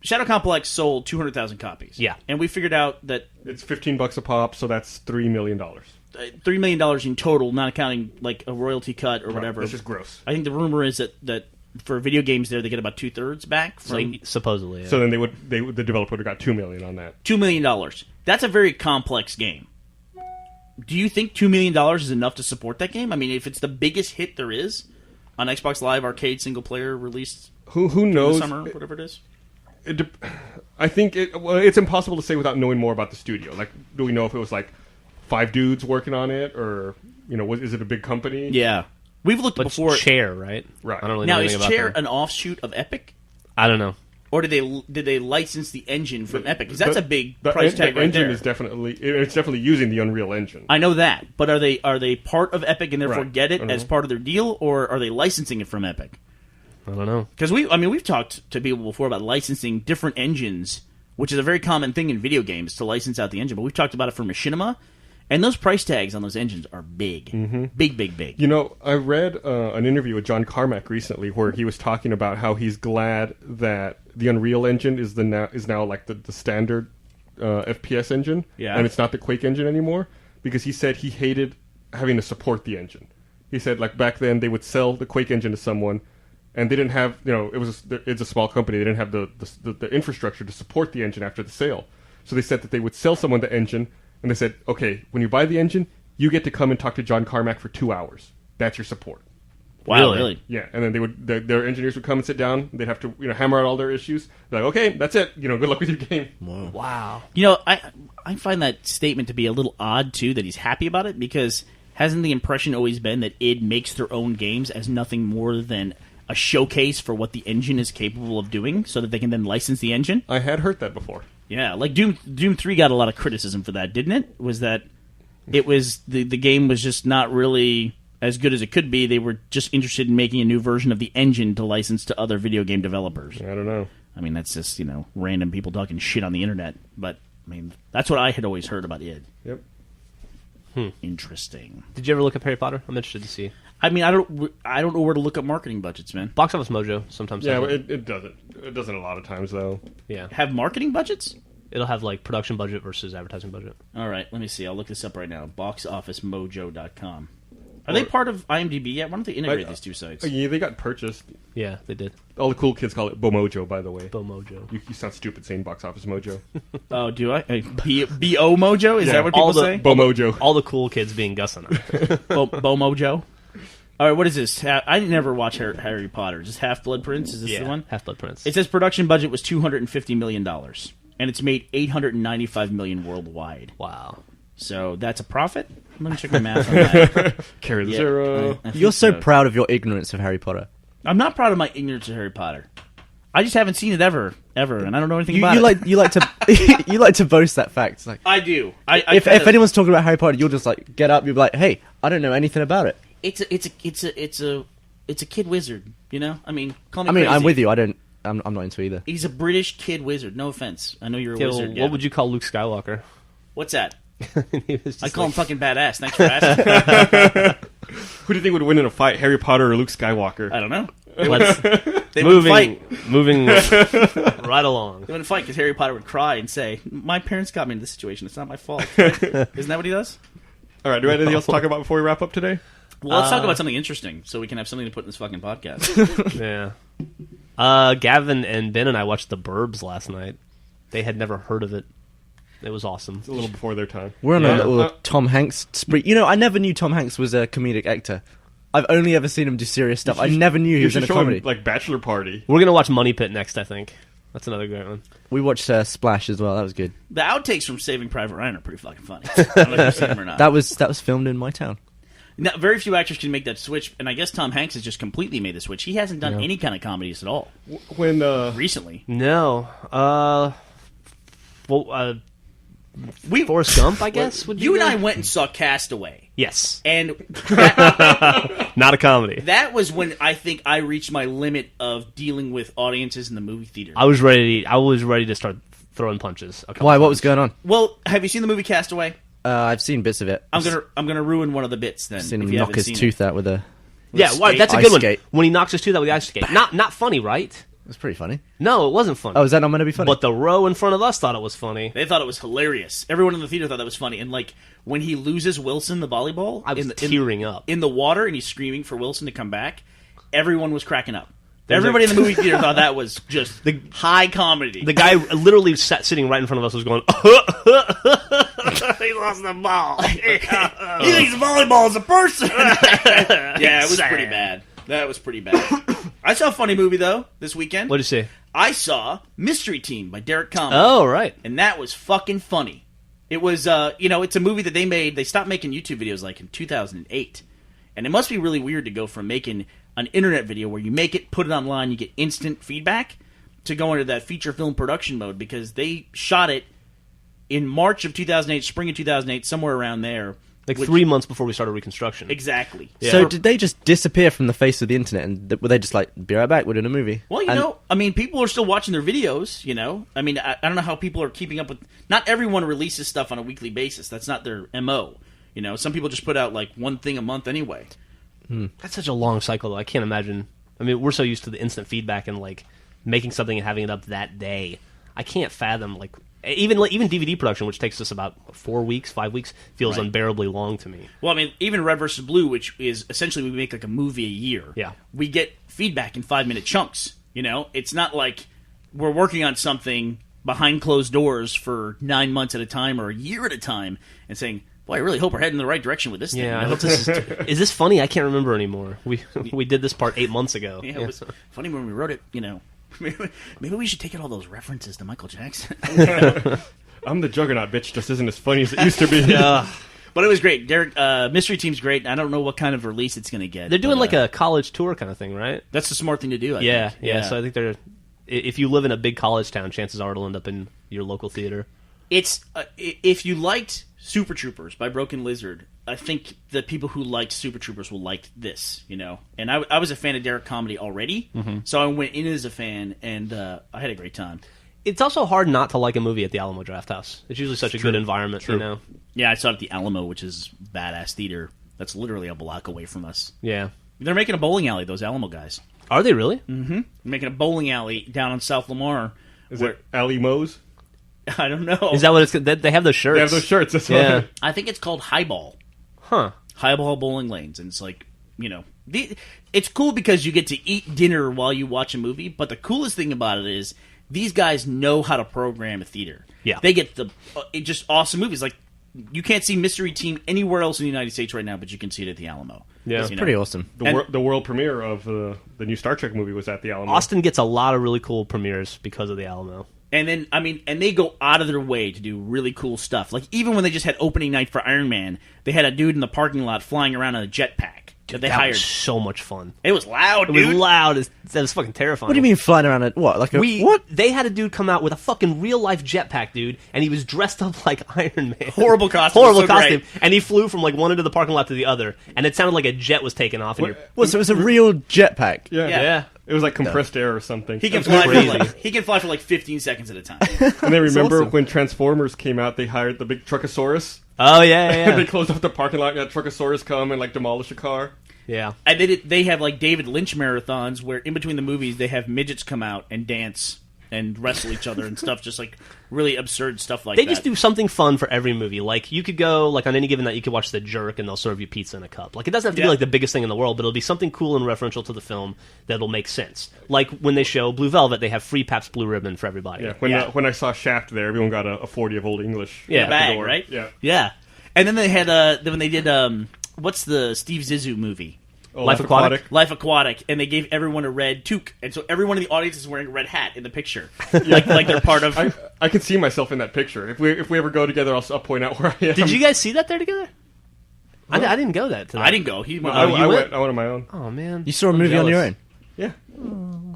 Shadow Complex sold 200,000 copies. Yeah. And we figured out that it's $15 a pop, so that's $3 million. $3 million in total, not counting like a royalty cut or whatever. That's just gross. I think the rumor is that for video games there, they get about 2/3 back from Supposedly, yeah. So then the developer would have got $2 million on that. $2 million. That's a very complex game. Do you think $2 million is enough to support that game? I mean, if it's the biggest hit there is on Xbox Live Arcade single player released Who in knows? the summer, whatever it is. I think it's impossible to say without knowing more about the studio. Like, do we know if it was like 5 dudes working on it, or is it a big company? Yeah, we've looked But before. Chair, right? Right. I don't really know Now, anything is about Chair them. an offshoot of Epic, I don't know. or did they license the engine from Epic? Because that's a big price the tag right engine there. is definitely using the Unreal Engine. I know that, but are they part of Epic and therefore Right. get it as part of their deal, or are they licensing it from Epic? I don't know. Because we've talked to people before about licensing different engines, which is a very common thing in video games to license out the engine. But we've talked about it for Machinima, and those price tags on those engines are big, big. I read an interview with John Carmack recently where he was talking about how he's glad that the Unreal Engine is now like the standard FPS engine, Yeah. and it's not the Quake engine anymore, because he said he hated having to support the engine. He said like back then they would sell the Quake engine to someone, and they didn't have it's a small company, they didn't have the infrastructure to support the engine after the sale. So they said that they would sell someone the engine, and they said, okay, when you buy the engine, you get to come and talk to John Carmack for 2 hours. That's your support. Wow, really? Yeah, and then their engineers would come and sit down. They'd have to hammer out all their issues. They're like, okay, that's it. Good luck with your game. Wow. I find that statement to be a little odd too. That he's happy about it, because hasn't the impression always been that id makes their own games as nothing more than a showcase for what the engine is capable of doing, so that they can then license the engine? I had heard that before. Yeah, like Doom 3 got a lot of criticism for that, didn't it? Was that it was the game was just not really as good as it could be. They were just interested in making a new version of the engine to license to other video game developers. I don't know. I mean, that's just, random people talking shit on the internet. But, I mean, that's what I had always heard about id. Yep. Interesting. Did you ever look up Harry Potter? I'm interested to see. I mean, I don't know where to look up marketing budgets, man. Box Office Mojo sometimes. Yeah, has but it. it doesn't. It doesn't a lot of times though. Yeah. Have marketing budgets? It'll have like production budget versus advertising budget. All right, let me see. I'll look this up right now. BoxOfficeMojo.com. Are they part of IMDb yet? Why don't they integrate these two sites? Yeah, they got purchased. Yeah, they did. All the cool kids call it Bomojo, by the way. Bomojo. You sound stupid saying Box Office Mojo. Oh, do I? B-O Mojo? Is that what people all the, say? Bomojo. All the cool kids being Gus and I. Bo Mojo? All right, what is this? I never watch Harry Potter. Is this Half-Blood Prince? Is this the one? Half-Blood Prince. It says production budget was $250 million, and it's made $895 million worldwide. Wow. So that's a profit? Let me check my math on that. Carry the Yeah, zero. I think You're so proud of your ignorance of Harry Potter. I'm not proud of my ignorance of Harry Potter. I just haven't seen it ever, and I don't know anything about You it. like to you like to boast that fact. It's like I do. if anyone's talking about Harry Potter, you'll just like get up. You'll be like, "Hey, I don't know anything about it." it's a kid wizard, you know. I mean, call me I mean, crazy. I'm with you. I'm not into either. He's a British kid wizard. No offense. I know you're a Yo, wizard. what Gavin. would you call Luke Skywalker? What's that? He was just I call him like- fucking badass. Thanks for asking. Who do you think would win in a fight, Harry Potter or Luke Skywalker? I don't know. Let's They would fight. moving right along. They wouldn't fight because Harry Potter would cry and say, "My parents got me in this situation. It's not my fault." Isn't that what he does? All right, do we have anything else to talk about before we wrap up today? Well, let's talk about something interesting so we can have something to put in this fucking podcast. Yeah. Gavin and Ben and I watched The Burbs last night. They had never heard of it. It was awesome. It's a little before their time. We're on Yeah. a little Tom Hanks spree. You know, I never knew Tom Hanks was a comedic actor. I've only ever seen him do serious stuff. I never knew he You was in should a show comedy. him, like, Bachelor Party. We're going to watch Money Pit next, I think. That's another great one. We watched Splash as well. That was good. The outtakes from Saving Private Ryan are pretty fucking funny. I don't know if you've seen them or not. That was filmed in my town. Now, very few actors can make that switch, and I guess Tom Hanks has just completely made the switch. He hasn't done any kind of comedies at all When recently. No. Forrest Gump, I guess, would be You and good? I went and saw Castaway, Yes. and Not a comedy. that was when I think I reached my limit of dealing with audiences in the movie theater. I was ready to start throwing punches. a couple Why? What times. was going on? Well, have you seen the movie Castaway? I've seen bits of it. I'm gonna ruin one of the bits then. seen if him you knock haven't his seen tooth out with a. Yeah, well, skate. that's a Ice good one. skate. When he knocks his tooth out with the ice skate. Not funny, right? It was pretty funny. No, it wasn't funny. Oh, is that not meant to be funny? But the row in front of us thought it was funny. They thought it was hilarious. Everyone in the theater thought that was funny. And like when he loses Wilson, the volleyball, I was tearing up. in the water, and he's screaming for Wilson to come back. Everyone was cracking up. There's Everybody like- in the movie theater thought that was just the high comedy. The guy literally sitting right in front of us was going, he lost the ball. he thinks volleyball is a person. Yeah, it was Sad. pretty bad. That was pretty bad. I saw a funny movie though this weekend. What'd you say? I saw Mystery Team by Derek Common. Oh, right. And that was fucking funny. It was, it's a movie that they made. They stopped making YouTube videos like in 2008, and it must be really weird to go from making an internet video where you make it, put it online, you get instant feedback, to go into that feature film production mode, because they shot it in March of 2008, spring of 2008, somewhere around there. Like which- 3 months before we started Reconstruction. Exactly. So did they just disappear from the face of the internet? And were they just like, be right back, we're doing a movie? Well, you know, I mean, people are still watching their videos, you know? I mean, I don't know how people are keeping up with... Not everyone releases stuff on a weekly basis. That's not their MO. You know, some people just put out, like, one thing a month anyway. That's such a long cycle, though. I can't imagine. I mean, we're so used to the instant feedback and, like, making something and having it up that day. I can't fathom, like... Even DVD production, which takes us about 4 weeks, 5 weeks, feels Right. unbearably long to me. Well, I mean, even Red vs. Blue, which is essentially we make, like, a movie a year. Yeah. We get feedback in 5-minute chunks, you know? It's not like we're working on something behind closed doors for 9 months at a time or a year at a time and saying... Boy, I really hope we're heading in the right direction with this thing. Yeah, you I know? hope this is this funny? I can't remember anymore. We did this part 8 months ago. Yeah, it was funny when we wrote it, you know. Maybe we should take in all those references to Michael Jackson. I'm the Juggernaut, bitch. Just isn't as funny as it used to be. But it was great. Derek, Mystery Team's great. I don't know what kind of release it's going to get. They're doing but, like a college tour kind of thing, right? That's the smart thing to do, I Yeah, think. yeah. So I think they're. If you live in a big college town, chances are it'll end up in your local theater. It's if you liked Super Troopers by Broken Lizard, I think the people who liked Super Troopers will like this, you know. And I was a fan of Derek comedy already, so I went in as a fan, and I had a great time. It's also hard not to like a movie at the Alamo Drafthouse. It's usually such a good environment, you know. Yeah, I saw it at the Alamo, which is badass theater. That's literally a block away from us. Yeah. They're making a bowling alley, those Alamo guys. Are they really? They're making a bowling alley down on South Lamar. Is it Ali Moe's? I don't know. Is that what it's? They have those shirts. They have those shirts. That's Yeah. why. I think it's called Highball. Huh. Highball bowling lanes, and it's like, it's cool because you get to eat dinner while you watch a movie. But the coolest thing about it is these guys know how to program a theater. Yeah. They get just awesome movies. Like, you can't see Mystery Team anywhere else in the United States right now, but you can see it at the Alamo. Yeah. You know? Pretty awesome. The world premiere of the new Star Trek movie was at the Alamo. Austin gets a lot of really cool premieres because of the Alamo. And then, and they go out of their way to do really cool stuff. Like, even when they just had opening night for Iron Man, they had a dude in the parking lot flying around on a jetpack that they That hired. was so much fun. It was loud, It dude. was loud. That was fucking terrifying. What do you mean flying around at what? Like a what? They had a dude come out with a fucking real life jetpack, dude, and he was dressed up like Iron Man. Horrible costume. Horrible So costume. great. And he flew from like one end of the parking lot to the other, and it sounded like a jet was taking off. And What? So it was a real jetpack. Yeah. yeah. It was like compressed air or something. He can That was fly. crazy. He can fly for like 15 seconds at a time. And then remember awesome. when Transformers came out, they hired the big Truckosaurus. Oh yeah, yeah, They yeah. closed off the parking lot and had Truckosaurus come and like demolish a car. yeah. And they have like David Lynch marathons where in between the movies they have midgets come out and dance and wrestle each other and stuff, just like really absurd stuff like They that. just do something fun for every movie. Like, you could go, like, on any given night, you could watch The Jerk, and they'll serve you pizza in a cup. Like, it doesn't have to be, Yeah. like, the biggest thing in the world, but it'll be something cool and referential to the film that'll make sense. Like, when they show Blue Velvet, they have free Pabst Blue Ribbon for everybody. Yeah. Yeah. When I saw Shaft there, everyone got a 40 of Old English. Yeah. at the bag, door. right? Yeah. Yeah. And then they had when they did what's the Steve Zissou movie? Oh, Life Aquatic? Life Aquatic, and they gave everyone a red toque, and so everyone in the audience is wearing a red hat in the picture, like they're part of. I can see myself in that picture. If we ever go together, I'll point out where I am. Did you guys see that there together? I didn't go that to that. I didn't go. He went. I, you I went? went on my own. Oh, man. You saw a movie on your jealous. own. Yeah.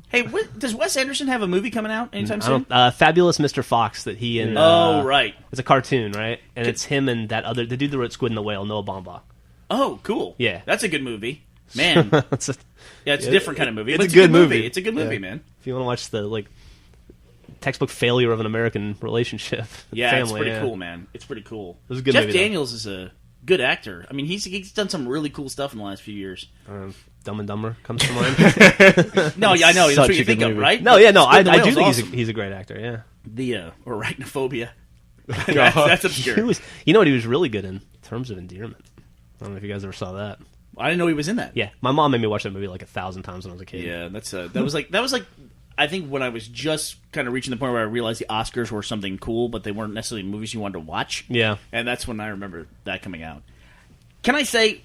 Hey, does Wes Anderson have a movie coming out anytime soon? Fabulous Mr. Fox that he and... Oh, right. It's a cartoon, right? And it's him and that other... The dude that wrote Squid and the Whale, Noah Baumbach. Oh, cool. Yeah. That's a good movie. Man. It's a- Yeah, it's a different kind of movie. It's but a good movie. It's a good movie, man. If you want to watch the, like, textbook failure of an American relationship. Yeah, family, it's pretty yeah. cool, man. It's pretty cool. It was a good Jeff movie, though. Daniels is a good actor. I mean, he's done some really cool stuff in the last few years. Dumb and Dumber comes to mind. No, yeah, I know. That's Such what you a think good of, movie. right? No, yeah, no, I Squid and the do Whale's think awesome. he's a great actor, yeah. The arachnophobia. That's obscure. You know what he was really good in Terms of Endearment? I don't know if you guys ever saw that. I didn't know he was in that. Yeah, my mom made me watch that movie like 1,000 times when I was a kid. Yeah, that was like I think when I was just kind of reaching the point where I realized the Oscars were something cool, but they weren't necessarily movies you wanted to watch. Yeah. And that's when I remember that coming out. Can I say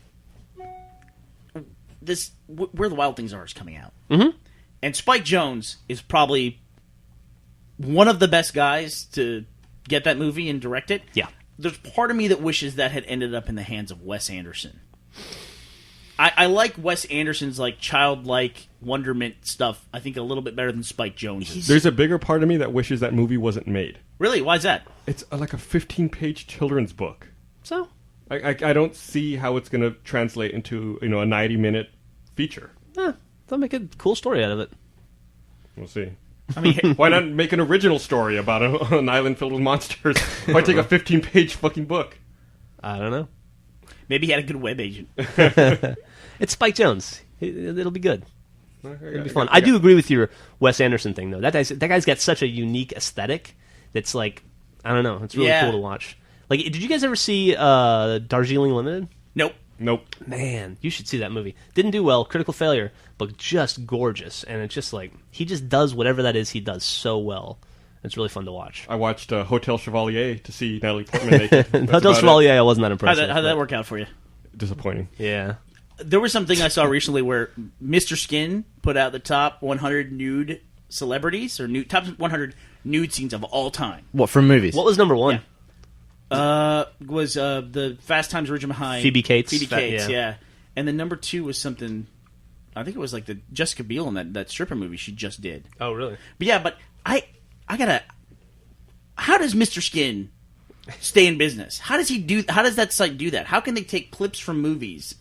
this? Where the Wild Things Are is coming out, and Spike Jonze is probably one of the best guys to get that movie and direct it. Yeah. There's part of me that wishes that had ended up in the hands of Wes Anderson. I like Wes Anderson's like childlike wonderment stuff. I think a little bit better than Spike Jonze's. There's a bigger part of me that wishes that movie wasn't made. Really? Why is that? It's like a 15-page children's book. So, I don't see how it's going to translate into a 90-minute feature. they'll make a cool story out of it. We'll see. I mean, Why not make an original story about an island filled with monsters? Why take a 15-page fucking book? I don't know. maybe he had a good web agent. It's Spike Jonze. It'll be good. It'll be fun. I I do agree with your Wes Anderson thing, though. That guy's got such a unique aesthetic that's like, I don't know. It's really Yeah. cool to watch. Like, did you guys ever see Darjeeling Limited? Nope. Nope. Man, you should see that movie. Didn't do well, critical failure, but just gorgeous. And it's just like, he just does whatever that is, he does so well. It's really fun to watch. I watched Hotel Chevalier to see Natalie Portman naked. That's Hotel about Chevalier, I wasn't that How'd impressed. that work out for you? it. Disappointing. Yeah. There was something I saw recently where Mr. Skin put out the top 100 nude celebrities or top 100 nude scenes of all time. What, from movies? What was number one? Was the Fast Times at Ridgemont High. Phoebe Cates? Phoebe Cates, Yeah. yeah. And then number 2 was something, I think it was like the Jessica Biel in that stripper movie she just did. Oh, really? But yeah, but I gotta. How does Mr. Skin stay in business? How does that site do that? How can they take clips from movies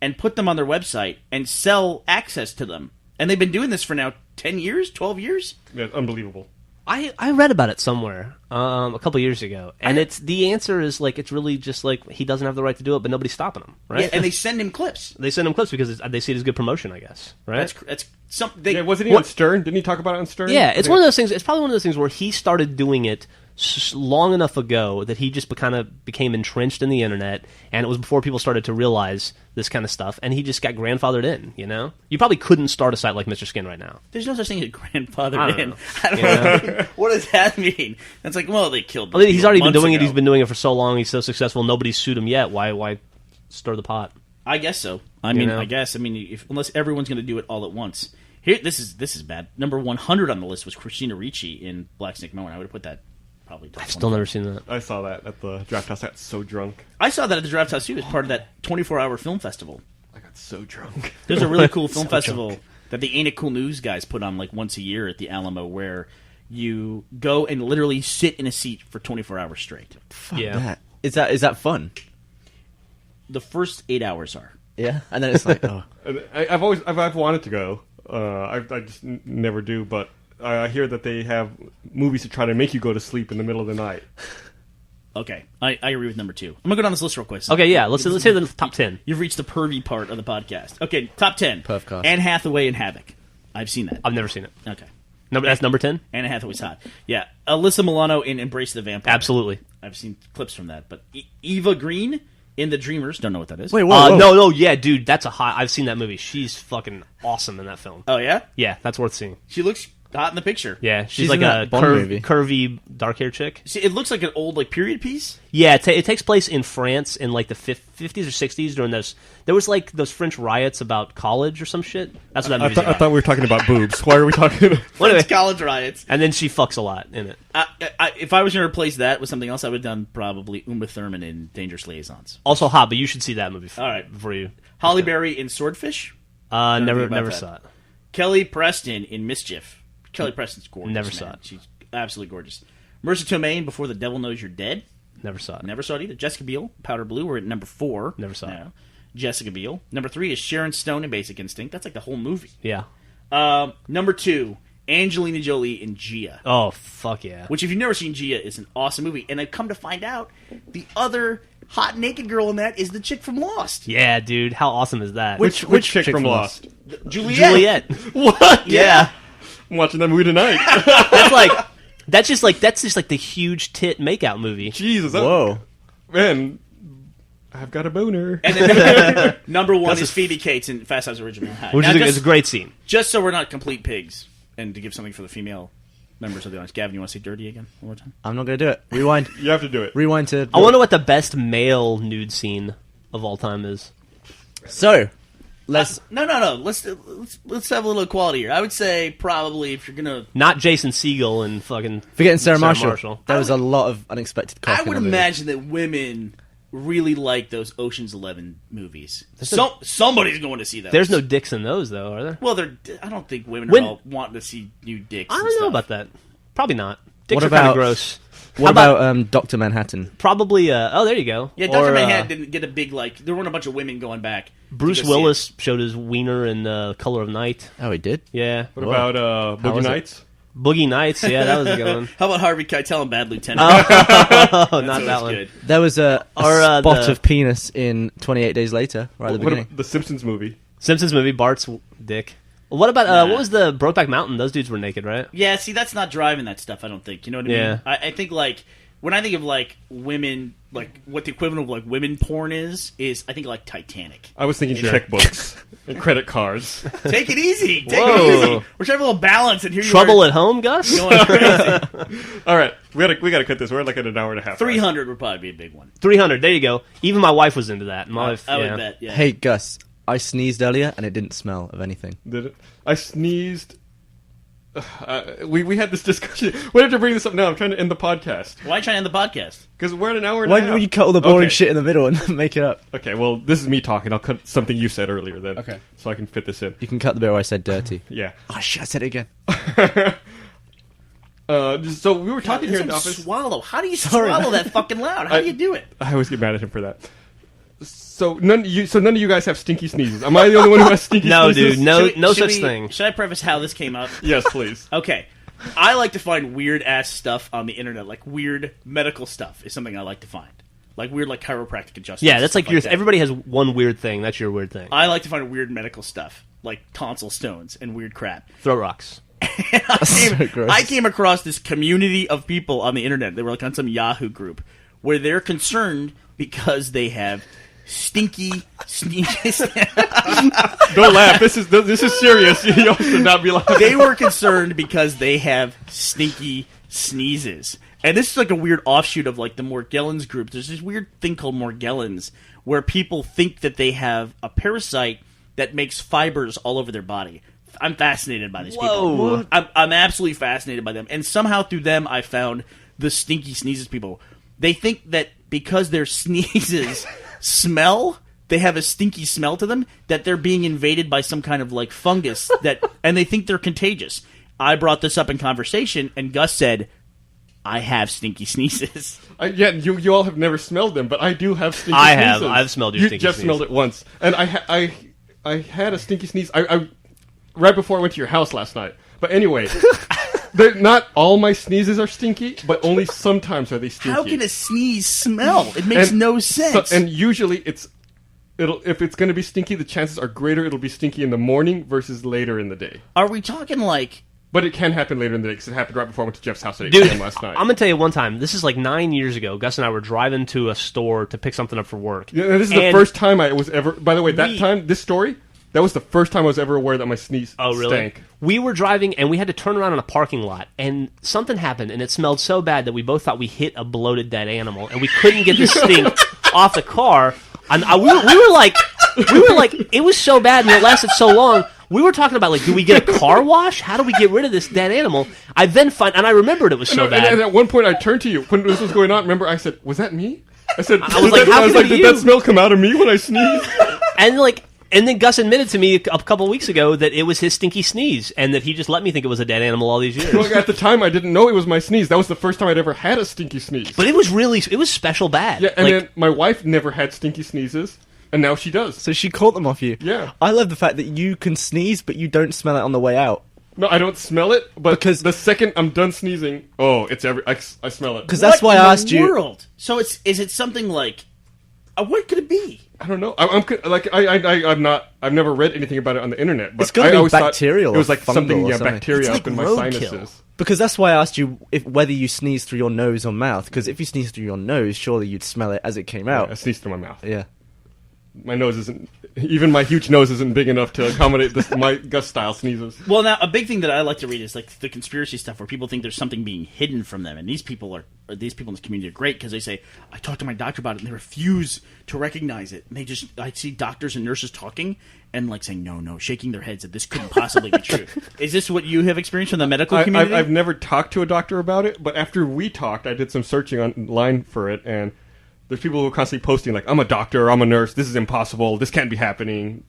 and put them on their website and sell access to them? And they've been doing this for now 10 years, 12 years? Yeah, unbelievable. I read about it somewhere a couple years ago, and the answer is like it's really just like he doesn't have the right to do it, but nobody's stopping him, right? Yeah, and they send him clips. They send him clips because they see it as good promotion, I guess, right? That's something. Yeah, wasn't he on Stern? Didn't he talk about it on Stern? Yeah, it's one of those things. It's probably one of those things where he started doing it long enough ago that he just kind of became entrenched in the internet, and it was before people started to realize this kind of stuff, and he just got grandfathered in, you know? You probably couldn't start a site like Mr. Skin right now. There's no such thing as grandfather I don't in. know. I don't know. What does that mean? It's like, well, they killed. I mean, he's people already been months doing it. ago. He's been doing it for so long. He's so successful. Nobody's sued him yet. Why stir the pot? I guess so. I mean, know? I guess. I mean, unless everyone's going to do it all at once. Here, this is bad. Number 100 on the list was Christina Ricci in Black Snake Moan. I would have put that probably. I've still never seen that. I saw that at the Draft House. I got so drunk. I saw that at the Draft House too, as part of that 24-hour film festival. I got so drunk. There's a really cool film festival that the Ain't It Cool News guys put on like once a year at the Alamo, where you go and literally sit in a seat for 24 hours straight. Fuck Yeah. that. Is that fun? The first 8 hours are. Yeah, and then it's like, oh, And I've wanted to go. I just never do. But I hear that they have movies to try to make you go to sleep in the middle of the night. Okay, I agree with number 2. I'm gonna go down this list real quick. Okay, yeah. Let's hear the top 10. You've reached the pervy part of the podcast. Okay, top 10. Pervcast. Anne Hathaway in Havoc. I've seen that. I've never seen it. Okay. That's number 10? Anne Hathaway's hot. Yeah. Alyssa Milano in Embrace the Vampire. Absolutely. I've seen clips from that. But Eva Green in The Dreamers. Don't know what that is. wait, whoa. No, yeah, dude, that's a hot. I've seen that movie. She's fucking awesome in that film. Oh, yeah? Yeah, that's worth seeing. She looks hot in the picture. Yeah, she's She's like in a that Bond movie. curvy, dark-haired chick. See, it looks like an old like period piece. Yeah, it takes place in France in like the 50s or 60s during those. There was like those French riots about college or some shit. That's what that I movie's about. thought we were talking about boobs. Why are we talking? Well, anyway, French college riots. and then she fucks a lot in it. If I was going to replace that with something else, I would have done probably Uma Thurman in Dangerous Liaisons. Also hot, but you should see that movie. All right. Before you. Holly Berry in Swordfish. Never about that. saw it. Kelly Preston in Mischief. Kelly Preston's gorgeous. Never man. saw it. She's absolutely gorgeous. Marissa Tomei in Before the Devil Knows You're Dead. Never saw it. Never saw it either. Jessica Biel, Powder Blue. We're at number 4. Never saw it. No. Jessica Biel. Number 3 is Sharon Stone in Basic Instinct. That's like the whole movie. Yeah. Number 2, Angelina Jolie in Gia. Oh fuck yeah. Which, if you've never seen Gia, is an awesome movie. And I've come to find out the other hot naked girl in that is the chick from Lost. Yeah, dude. How awesome is that? Which chick from Lost? Juliet. What? Yeah. I'm watching that movie tonight. That's just like the huge tit makeout movie. Jesus. Whoa. Man, I've got a boner. And then number 1 That's is a- Phoebe Cates in Fast Times at Ridgemont High. Which Now, is it's a great scene. just so we're not complete pigs, and to give something for the female members of the audience. Gavin, you want to say dirty again one more time? I'm not gonna do it. Rewind. You have to do it. Rewind to. I wonder what the best male nude scene of all time is. So, let's. No. Let's have a little equality here. I would say probably if you're gonna. Not Jason Segel and fucking Forgetting Sarah Marshall. There I was a lot of unexpected cock I in would that movie. imagine that women really like those Ocean's 11 movies. Somebody's going to see those. There's no dicks in those though, are there? Well, I don't think women When- are all wanting to see new dicks. I and don't know stuff. about that. Probably not. Dicks What are kind of about- gross. What How about Dr. Manhattan? Probably. Oh, there you go. Yeah, Dr. Or, Manhattan didn't get a big like. There weren't a bunch of women going back. to Bruce go see it. Willis showed his wiener in Color of Night. Oh, he did? Yeah. What Whoa. about How Boogie was it? Nights? Boogie Nights. Yeah, that was a good one. How about Harvey Keitel and Bad Lieutenant? Oh, That's not always that one. good. There was a Or, spot the- of penis in 28 Days Later, right at the What beginning. about the Simpsons movie? Simpsons movie. Bart's dick. What about Nah. what was the Brokeback Mountain? Those dudes were naked, right? Yeah, see, that's not driving that stuff. I don't think. You know what I mean? Yeah. I think like when I think of like women, like what the equivalent of like women porn is I think like Titanic. I was thinking checkbooks and credit cards. Take it easy. Take Whoa. it easy. We're trying to have a little balance, and here Trouble you are at home, Gus? going crazy. All right, we gotta cut this. We're like at an hour and a half. 300 would probably be a big one. 300. There you go. Even my wife was into that. My wife, I yeah. would bet. Yeah. Hey, Gus, I sneezed earlier and it didn't smell of anything. Did it? I sneezed. We had this discussion. We have to bring this up now. I'm trying to end the podcast Why trying to end the podcast? because we're at an hour and Why a half. don't you cut all the boring Okay. shit in the middle and make it up? Okay, well, this is me talking. I'll cut something you said earlier then. Okay. So I can fit this in. You can cut the bit where I said dirty. Yeah. Oh, shit, I said it again. So we were talking here in the It's a office. Swallow. How do you Sorry, swallow man. that fucking loud? How do you do it? I always get mad at him for that. So none of you guys have stinky sneezes. Am I the only one who has stinky No, sneezes? dude. No, Should we- no should such we- thing. Should I preface how this came up? Yes, please. Okay. I like to find weird ass stuff on the internet, like weird medical stuff is something I like to find. Like weird like chiropractic adjustments. Yeah, that's stuff like your. that. Everybody has one weird thing. That's your weird thing. I like to find weird medical stuff, like tonsil stones and weird crap. Throat rocks. so gross. I came across this community of people on the internet. They were like on some Yahoo group where they're concerned because they have stinky sneezes. Don't laugh. This is serious. You all should not be laughing. They were concerned because they have stinky sneezes. And this is like a weird offshoot of like the Morgellons group. There's this weird thing called Morgellons where people think that they have a parasite that makes fibers all over their body. I'm fascinated by these people. I'm absolutely fascinated by them. And somehow through them I found the stinky sneezes people. They think that because their sneezes smell, they have a stinky smell to them, that they're being invaded by some kind of like fungus and they think they're contagious. I brought this up in conversation and Gus said, I have stinky sneezes. Yeah, you all have never smelled them, but I do have stinky I sneezes. have. I've smelled your stinky Jeff sneeze. smelled it once. And I had a stinky sneeze. I right before I went to your house last night. But anyway, not all my sneezes are stinky, but only sometimes are they stinky. How can a sneeze smell? It makes no sense. And usually if it's going to be stinky, the chances are greater it'll be stinky in the morning versus later in the day. Are we talking like... But it can happen later in the day because it happened right before I went to Jeff's house at 8 Dude, p.m. last night. I'm going to tell you one time. This is like 9 years ago. Gus and I were driving to a store to pick something up for work. Yeah, this is the first time I was ever... By the way, this story, that was the first time I was ever aware that my sneeze stank. We were driving, and we had to turn around in a parking lot, and something happened, and it smelled so bad that we both thought we hit a bloated dead animal, and we couldn't get the stink off the car. And we were like, it was so bad, and it lasted so long. We were talking about, like, do we get a car wash? How do we get rid of this dead animal? I remembered it was so bad. And at one point, I turned to you when this was going on. Remember, I said, "Was that me?" I said, I was like, "Did that smell come out of me when I sneezed?" And then Gus admitted to me a couple weeks ago that it was his stinky sneeze, and that he just let me think it was a dead animal all these years. Well, at the time, I didn't know it was my sneeze. That was the first time I'd ever had a stinky sneeze. But it was special bad. Yeah, and then my wife never had stinky sneezes. And now she does. So she caught them off you. Yeah. I love the fact that you can sneeze, but you don't smell it on the way out. No, I don't smell it, but Because- the second I'm done sneezing, I smell it. Because that's why I asked you. World? So is it something like... what could it be? I don't know. I've never read anything about it on the internet. But It's gotta I be always thought bacterial It was or like fungal something, or something. bacteria It's up like in my roadkill. sinuses. Because that's why I asked you whether you sneeze through your nose or mouth. Because if you sneeze through your nose, surely you'd smell it as it came out. I sneezed through my mouth. Yeah. My nose isn't... Even my huge nose isn't big enough to accommodate my Gus-style sneezes. Well, now, a big thing that I like to read is like the conspiracy stuff where people think there's something being hidden from them. And these people in this community are great because they say, I talked to my doctor about it, and they refuse to recognize it. And I see doctors and nurses talking and like saying, no, shaking their heads that this couldn't possibly be true. Is this what you have experienced from the medical community? I've never talked to a doctor about it, but after we talked, I did some searching online for it, and there's people who are constantly posting, like, I'm a doctor, I'm a nurse, this is impossible, this can't be happening.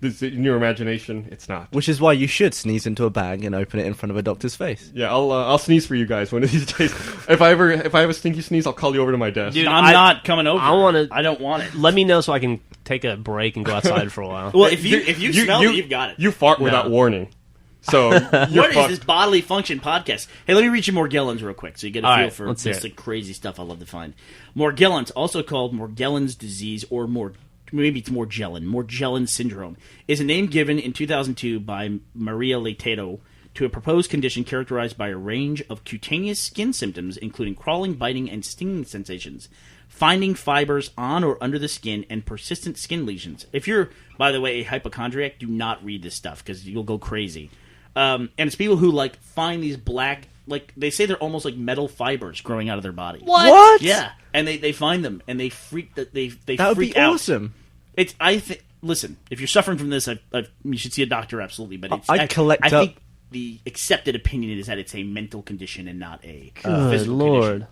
This, in your imagination, it's not. Which is why you should sneeze into a bag and open it in front of a doctor's face. Yeah, I'll sneeze for you guys one of these days. If I have a stinky sneeze, I'll call you over to my desk. Dude, I'm not coming over. I don't want it. Let me know so I can take a break and go outside for a while. Well, if you smell it, you've got it. You fart without warning. So you're What is fucked. this bodily function podcast? Hey, let me read you Morgellons real quick so you get a All feel right, for let's hear this it. like, crazy stuff I love to find. Morgellons, also called Morgellons disease or maybe it's Morgellons syndrome, is a name given in 2002 by Maria Leitado to a proposed condition characterized by a range of cutaneous skin symptoms, including crawling, biting, and stinging sensations, finding fibers on or under the skin, and persistent skin lesions. If you're, by the way, a hypochondriac, do not read this stuff because you'll go crazy. And it's people who like find these black, like they say they're almost like metal fibers growing out of their body. What? Yeah, and they find them and they freak that they That would freak be out. awesome. Listen, if you're suffering from this, you should see a doctor absolutely. But it's, I'd collect I up- think the accepted opinion is that it's a mental condition and not a Good physical Lord. condition.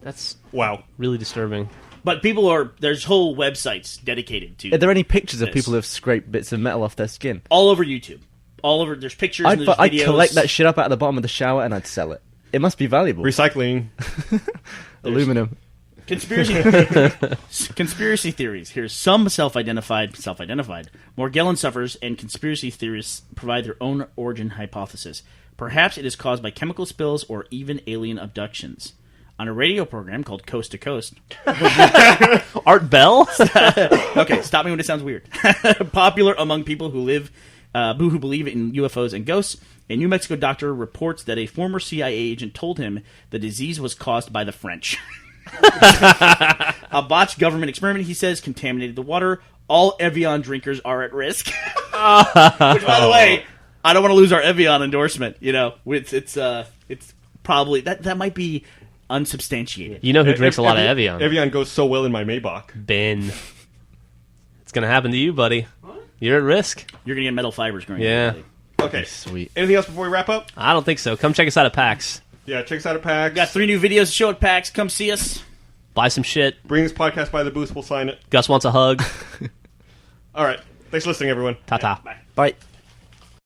That's Wow. really disturbing. But there's whole websites dedicated to. Are there any pictures of This. people who have scraped bits of metal off their skin? all over YouTube? All over. There's pictures. and there's I'd videos. collect that shit up out of the bottom of the shower and I'd sell it. It must be valuable. Recycling. Aluminum. Conspiracy theories. Here's some self-identified. Morgellons sufferers and conspiracy theorists provide their own origin hypothesis. Perhaps it is caused by chemical spills or even alien abductions. On a radio program called Coast to Coast. Art Bell? Okay, stop me when it sounds weird. Popular among people who live Who believe in UFOs and ghosts. A New Mexico doctor reports that a former CIA agent told him the disease was caused by the French. A botched government experiment, he says, contaminated the water. All Evian drinkers are at risk. Which, by the way, I don't want to lose our Evian endorsement. You know, it's probably that might be unsubstantiated. You know who drinks a lot of Evian? Evian goes so well in my Maybach. Ben. It's going to happen to you, buddy. You're at risk. You're gonna get metal fibers growing. Yeah. Buddy. Okay, Sweet. Anything else before we wrap up? I don't think so. Come check us out at PAX. Yeah, check us out at PAX. We got 3 new videos to show at PAX. Come see us. Buy some shit. Bring this podcast by the booth. We'll sign it. Gus wants a hug. All right. Thanks for listening, everyone. Ta-ta. Bye. Bye.